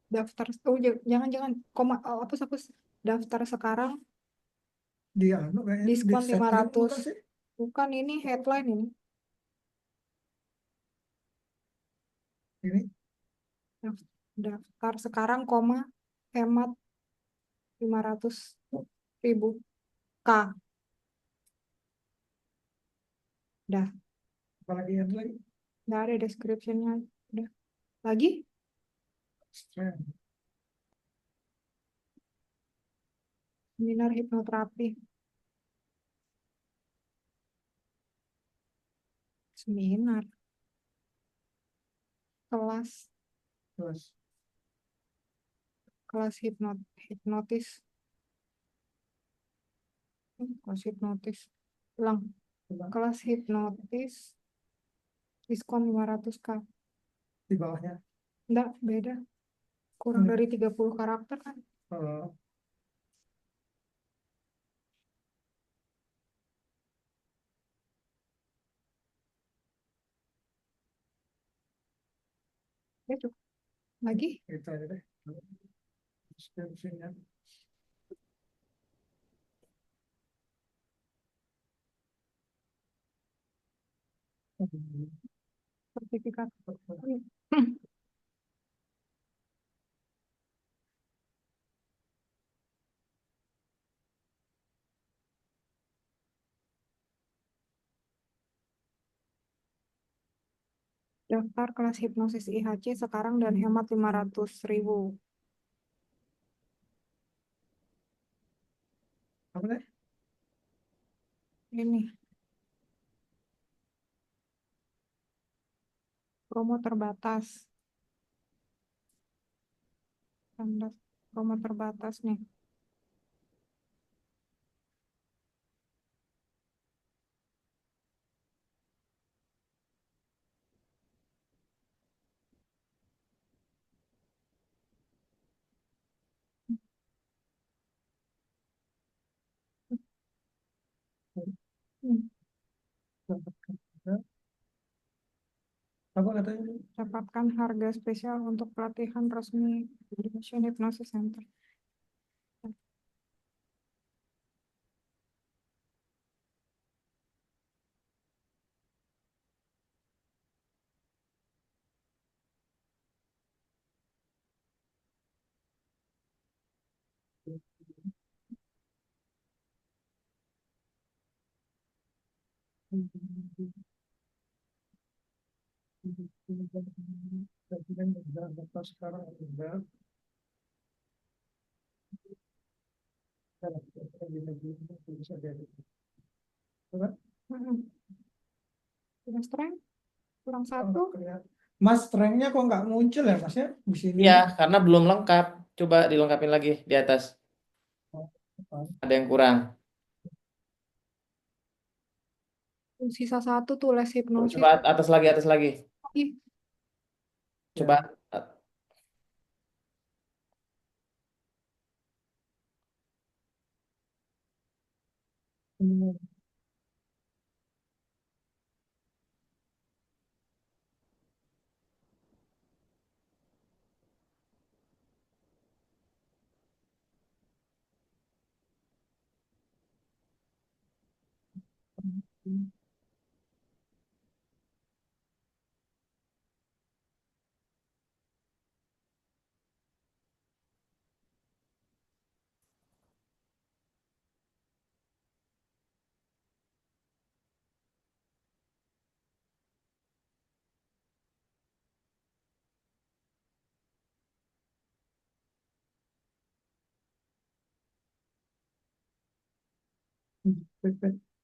A: Daftar, oh jangan, jangan. Koma, oh, hapus, hapus. Daftar sekarang,
C: di anu kayaknya itu di
A: diskon
C: setting
A: 500.
C: bukan sih?
A: Bukan, ini headline ini.
C: Ini
A: Daftar sekarang, koma, hemat 500.000. K. Dah,
C: apalagi yang lagi.
A: nggak ada description-nya. Udah. Lagi?
C: Strength.
A: Seminar hipnoterapi. Seminar. Kelas.
C: Terus
A: Kelas hipnotis. Kelas hipnotis. Ulang.
C: coba
A: Kelas hipnotis. Diskon 500K.
C: di bawahnya.
A: Enggak, beda. Kurang
C: Hmm.
A: dari 30 karakter kan.
C: Oh,
A: Ya, cukup. Lagi?
C: itu aja deh. Description-nya.
A: Sertifikat. Hmm. Daftar kelas hipnosis IHC sekarang dan hemat 500.000.
C: Apa deh?
A: Ini promo terbatas. Tanda promo terbatas nih. Hmm.
C: Apa katanya?
A: Dapatkan harga spesial untuk pelatihan resmi Indonesian Hypnosis Center.
C: Sekarang udah bisa jadi.
A: Hmm. Sudah strength, kurang satu.
C: Mas, trennya kok nggak muncul ya Mas ya di sini
B: Iya,
C: nih?
B: karena belum lengkap. Coba dilengkapin lagi di atas. Ada yang kurang.
A: Sisa satu tuh les
B: Coba
A: hipnosis.
B: atas lagi, atas lagi.
A: Ih,
C: Ya.
B: Coba.
C: Hmm.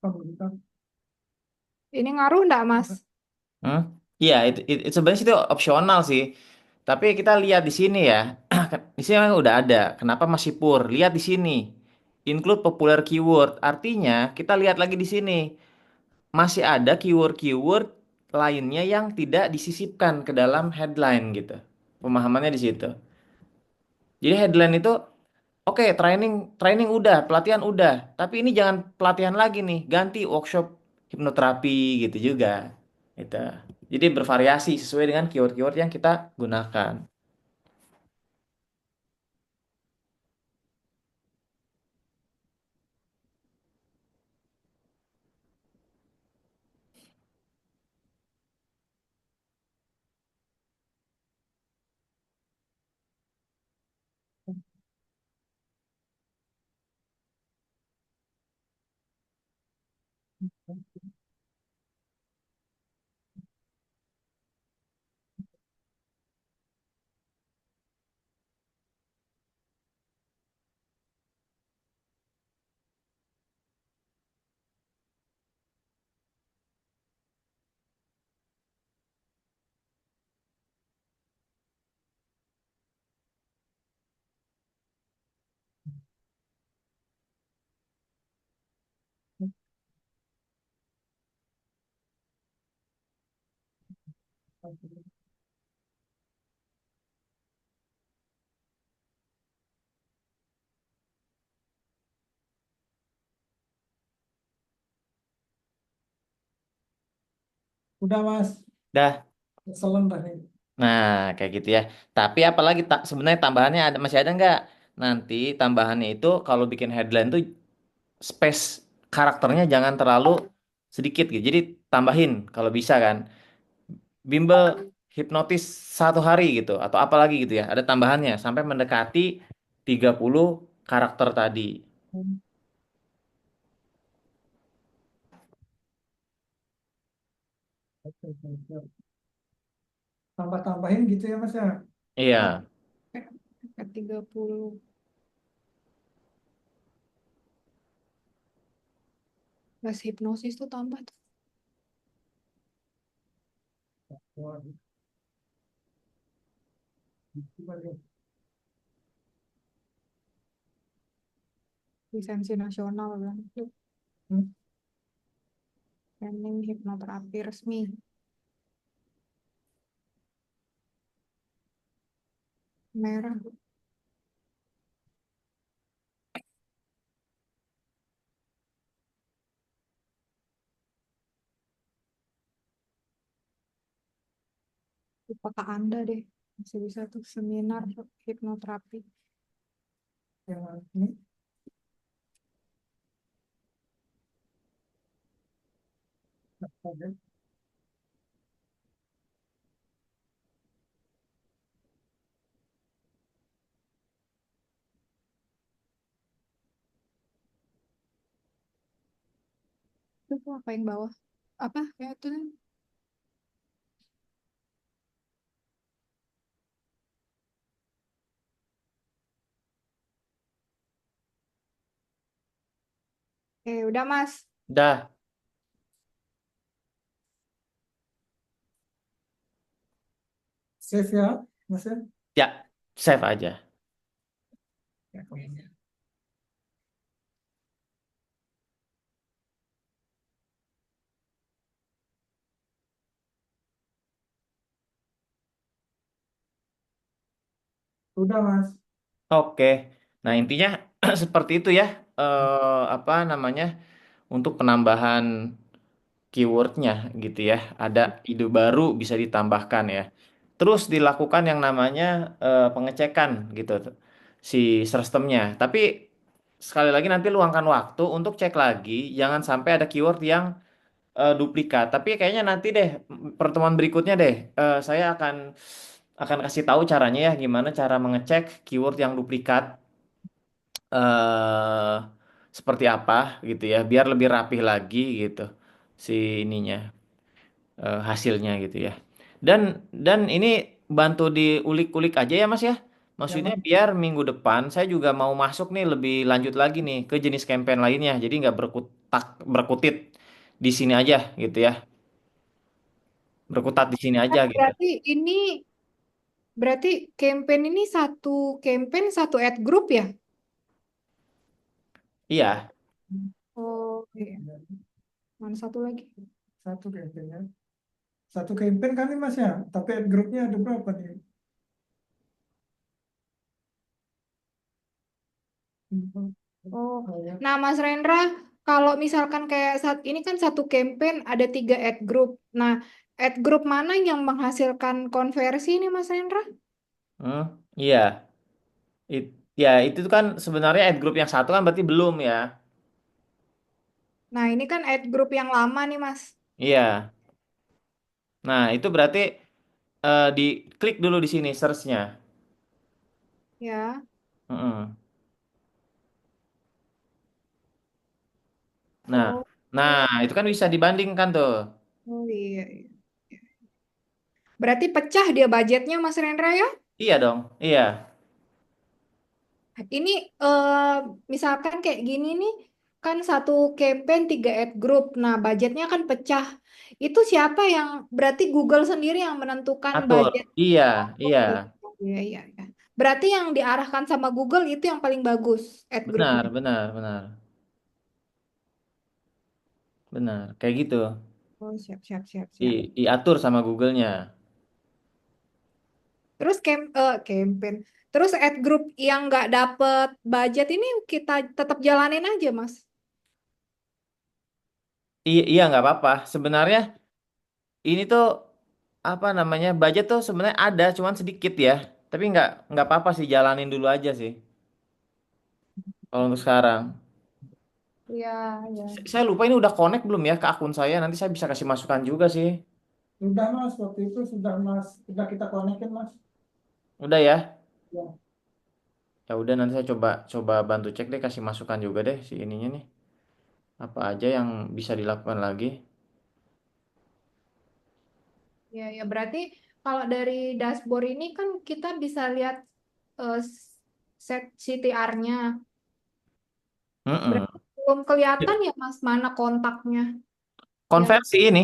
C: Pemerintah.
A: ini ngaruh nggak, Mas?
B: Hmm? Iya, itu sebenarnya itu opsional sih. Tapi kita lihat di sini ya. Di sini memang udah ada. Kenapa masih pur? Lihat di sini. Include popular keyword. Artinya, kita lihat lagi di sini. Masih ada keyword-keyword lainnya yang tidak disisipkan ke dalam headline gitu. Pemahamannya di situ. Jadi headline itu oke, training training udah, pelatihan udah, tapi ini jangan pelatihan lagi nih, ganti workshop hipnoterapi gitu juga. Gitu. Jadi bervariasi sesuai dengan keyword-keyword yang kita gunakan.
C: Udah Mas,
B: Dah.
C: excellent dah nih.
B: Nah, kayak gitu ya. Tapi apalagi sebenarnya tambahannya masih ada nggak? Nanti tambahannya itu kalau bikin headline tuh space karakternya jangan terlalu sedikit gitu. Jadi tambahin kalau bisa kan. Bimbel hipnotis 1 hari gitu atau apalagi gitu ya. Ada tambahannya sampai mendekati 30 karakter tadi.
C: Oke, oke, oke. Tambah-tambahin gitu ya Mas ya.
B: Iya.
A: Ke 30. Les hipnosis tuh tambah tuh.
C: Wah, gitu banget.
A: Lisensi nasional kan.
C: Hmm.
A: Training hipnoterapi resmi. Merah. Apakah Anda deh masih bisa tuh seminar hipnoterapi.
C: Yang ini ada.
A: Itu tuh apa yang bawah? Apa ya itu? Udah Mas.
B: Dah,
C: Save ya, Mas ya.
B: ya, save aja.
C: Ya, ini. Udah Mas.
B: Oke. Nah, intinya seperti itu ya. Apa namanya? Untuk penambahan keywordnya gitu ya. Ada ide baru bisa ditambahkan ya. Terus dilakukan yang namanya pengecekan gitu si sistemnya. Tapi sekali lagi nanti luangkan waktu untuk cek lagi. Jangan sampai ada keyword yang duplikat. Tapi kayaknya nanti deh pertemuan berikutnya deh saya akan kasih tahu caranya ya gimana cara mengecek keyword yang duplikat eh seperti apa gitu ya biar lebih rapih lagi gitu si ininya hasilnya gitu ya. Dan ini bantu diulik-ulik aja ya Mas ya.
C: Ya
B: Maksudnya
C: Mas.
B: biar minggu depan saya juga mau masuk nih lebih lanjut lagi nih ke jenis campaign lainnya. Jadi nggak berkutit di sini aja gitu ya. Berkutat di sini aja gitu.
A: Berarti ini berarti campaign ini satu campaign satu ad group ya?
B: Iya,
A: Oh iya. Mana satu lagi?
C: Satu campaign ya. Satu campaign kan nih Mas ya. Tapi grupnya ada berapa nih?
A: Oh,
C: Oh ya.
A: nah Mas Rendra, kalau misalkan kayak saat ini kan satu campaign ada 3 ad group. Nah, ad group mana yang menghasilkan konversi nih Mas Rendra?
B: hmm, iya. Ya itu tuh kan sebenarnya ad group yang satu kan berarti belum ya.
A: Nah, ini kan ad group yang lama nih Mas.
B: Iya. Nah itu berarti diklik dulu di sini searchnya.
A: Ya.
B: Mm-mm. Nah,
A: Oh,
B: nah itu kan bisa dibandingkan tuh.
A: oh iya, iya. Berarti pecah dia budgetnya Mas Rendra ya?
B: Iya dong, iya.
A: Ini eh, misalkan kayak gini nih, kan satu campaign 3 ad group. Nah, budgetnya kan pecah. Itu siapa yang berarti Google sendiri yang menentukan
B: Atur.
A: budget?
B: Iya,
A: Oh
B: iya.
A: iya, iya, iya, iya. Berarti yang diarahkan sama Google itu yang paling bagus ad groupnya.
B: Benar, benar, benar. Benar. Kayak gitu.
A: Oh, siap, siap, siap, siap.
B: Diatur sama Google-nya.
A: Terus campaign. Terus ad group yang nggak dapet budget ini kita tetap jalanin aja, Mas.
B: Iya, iya nggak apa-apa. Sebenarnya ini tuh apa namanya budget tuh sebenarnya ada, cuman sedikit ya. Tapi nggak apa-apa sih jalanin dulu aja sih. Kalau untuk sekarang.
A: Iya, iya.
B: Saya lupa ini udah connect belum ya ke akun saya. Nanti saya bisa kasih masukan juga sih.
C: Sudah Mas, waktu itu sudah Mas, sudah kita konekin Mas.
B: Udah ya.
C: Ya.
B: Ya udah nanti saya coba coba bantu cek deh kasih masukan juga deh si ininya nih. Apa aja yang bisa dilakukan lagi?
A: Ya, ya berarti kalau dari dashboard ini kan kita bisa lihat eh, set CTR-nya.
B: Mm-mm.
A: Berarti belum kelihatan ya Mas mana kontaknya yang
B: Konversi ini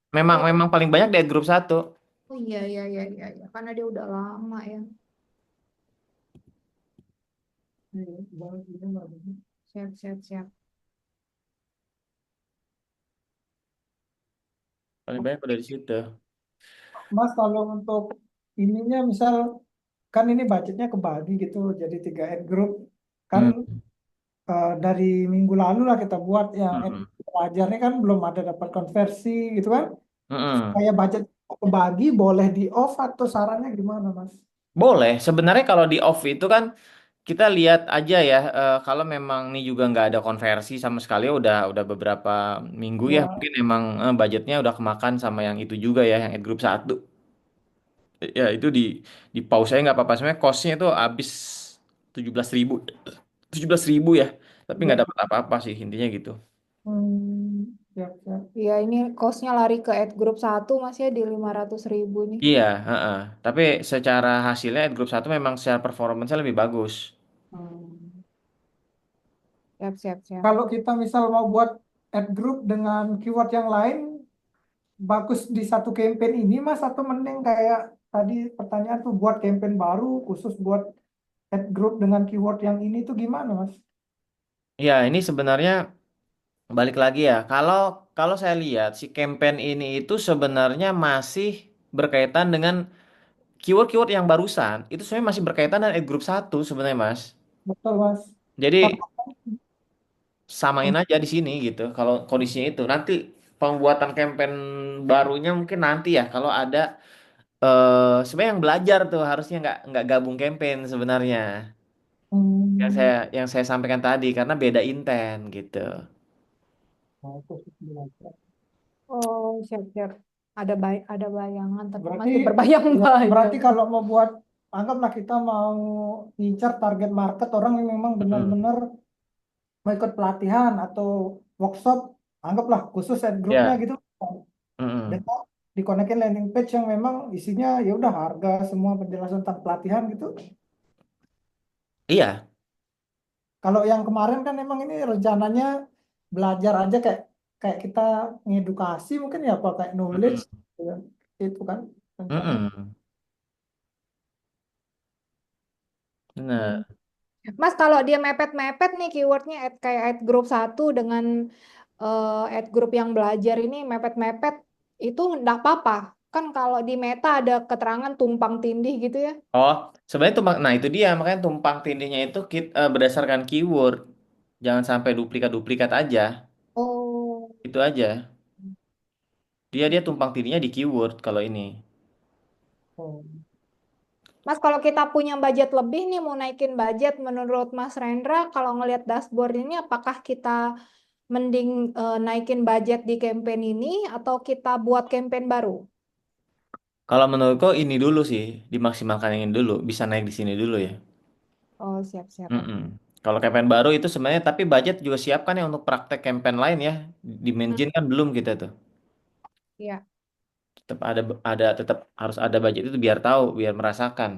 B: memang
A: oh,
B: memang paling banyak di grup satu.
A: oh iya iya iya iya iya. Karena dia udah lama ya.
C: Ini, baru ini, baru ini.
A: Siap siap siap.
B: Paling banyak pada di situ.
C: Mas kalau untuk ininya misal kan ini budgetnya kebagi gitu jadi 3 ad group kan
B: Hmm.
C: dari minggu lalu lah kita buat yang ad
B: Mm-mm.
C: pelajarnya kan belum ada dapat konversi gitu kan
B: Mm-mm.
C: supaya budget Bagi boleh di off atau sarannya gimana Mas?
B: Boleh. Sebenarnya kalau di off itu kan kita lihat aja ya. Kalau memang nih juga nggak ada konversi sama sekali, udah beberapa minggu ya.
C: Ya,
B: Mungkin emang budgetnya udah kemakan sama yang itu juga ya, yang ad group satu. Ya itu di pause aja nggak apa-apa. Sebenarnya costnya itu habis 17.000, 17.000 ya. Tapi nggak
C: ya.
B: dapat apa-apa sih intinya gitu.
C: Siap, siap.
A: Iya, ini costnya lari ke ad group satu masih di 500.000 nih.
B: Iya, heeh. Tapi secara hasilnya ad group satu memang secara performance lebih bagus.
C: Hmm.
A: Siap, siap, siap.
C: Kalau kita misal mau buat ad group dengan keyword yang lain, bagus di satu campaign ini Mas atau mending kayak tadi pertanyaan tuh buat campaign baru khusus buat ad group dengan keyword yang ini tuh gimana Mas?
B: Ya, ini sebenarnya balik lagi ya. Kalau kalau saya lihat si campaign ini itu sebenarnya masih berkaitan dengan keyword-keyword yang barusan. Itu sebenarnya masih berkaitan dengan ad group satu sebenarnya, Mas.
C: Betul Mas.
B: Jadi
C: Karena
B: samain aja di sini gitu. Kalau kondisinya itu nanti pembuatan campaign barunya mungkin nanti ya kalau ada sebenarnya yang belajar tuh harusnya nggak gabung campaign sebenarnya.
C: hmm,
B: Yang saya sampaikan tadi karena beda inten gitu.
C: nah, itu sih belajar.
A: Oh, siap, siap. Ada bayangan, tapi
C: Berarti
A: masih
C: ya, berarti
A: berbayang-bayang.
C: kalau mau buat anggaplah kita mau ngincar target market orang yang memang
B: Mm-mm.
C: benar-benar mau ikut pelatihan atau workshop, anggaplah khusus ad grupnya
B: Ya.
C: gitu.
B: Mm-mm.
C: Dengan dikonekin landing page yang memang isinya ya udah harga semua penjelasan tentang pelatihan gitu.
B: Iya.
C: Kalau yang kemarin kan memang ini rencananya belajar aja kayak kayak kita ngedukasi mungkin ya apa kayak knowledge
B: Mm-mm.
C: gitu kan. Itu kan rencananya.
B: Mm-mm.
A: Hmm.
B: Benar.
A: Mas, kalau dia mepet-mepet nih keywordnya kayak ad group satu dengan ad group yang belajar ini mepet-mepet, itu enggak apa-apa. Kan kalau di Meta ada keterangan tumpang tindih gitu ya.
B: Oh, sebenarnya tumpang. Nah, itu dia makanya tumpang tindihnya itu berdasarkan keyword. Jangan sampai duplikat-duplikat aja.
A: Oh.
B: Itu aja. Dia tumpang tindihnya di keyword kalau ini.
C: Oh.
A: Mas, kalau kita punya budget lebih nih, mau naikin budget, menurut Mas Rendra, kalau ngelihat dashboard ini, apakah kita mending naikin budget di campaign ini atau kita buat campaign baru?
B: Kalau menurutku ini dulu sih, dimaksimalkan yang ini dulu, bisa naik di sini dulu ya.
A: Oh, siap-siap.
B: Mm-mm. Kalau campaign baru itu sebenarnya tapi budget juga siapkan ya untuk praktek campaign lain ya. Di
A: Hmm,
B: Manjin kan belum kita tuh.
A: iya,
B: Tetap ada tetap harus ada budget itu biar tahu, biar merasakan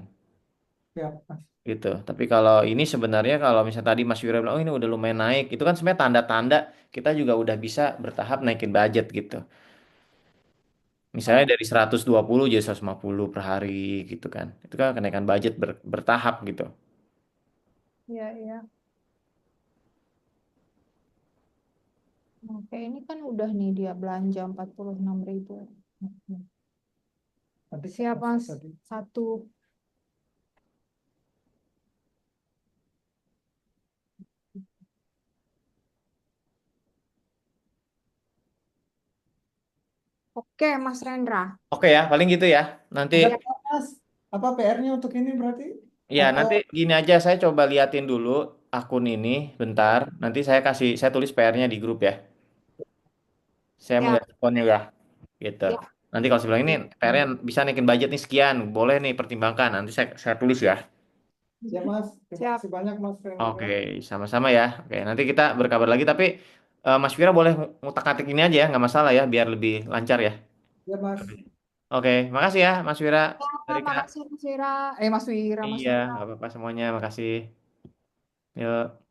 C: Ya, Mas.
B: gitu. Tapi kalau ini sebenarnya kalau misalnya tadi Mas Wira bilang oh ini udah lumayan naik, itu kan sebenarnya tanda-tanda kita juga udah bisa bertahap naikin budget gitu. Misalnya
C: Oh,
B: dari 120 jadi 150 per hari gitu kan. Itu kan kenaikan budget bertahap gitu.
A: iya, iya. Oke, ini kan udah nih dia belanja 46.000.
C: tadi
A: Siap,
C: Mas
A: Mas.
C: tadi.
A: Satu. Oke, Mas Rendra.
B: Oke ya, paling gitu ya. Nanti
C: Ada
A: Ya,
C: nggak, Mas apa PR-nya untuk ini berarti
B: ya
C: atau
B: nanti gini aja saya coba liatin dulu akun ini bentar. Nanti saya tulis PR-nya di grup ya. Saya mau lihat
A: siap,
B: akunnya ya. Gitu.
A: siap.
B: Nanti kalau saya bilang ini PR-nya bisa naikin budget nih sekian, boleh nih pertimbangkan. Nanti saya tulis ya.
C: ya Mas terima
A: Siap.
C: kasih banyak Mas Rendra.
B: Oke, sama-sama ya. Oke, nanti kita berkabar lagi. Tapi Mas Vira boleh ngutak-ngatik ini aja ya, nggak masalah ya, biar lebih lancar ya.
C: Ya Mas.
B: Oke, makasih ya Mas Vira.
A: Ya,
B: Rika.
A: makasih Mas Wira. Mas Wira, Mas
B: Iya,
A: Rendra.
B: nggak apa-apa semuanya. Makasih. Yuk.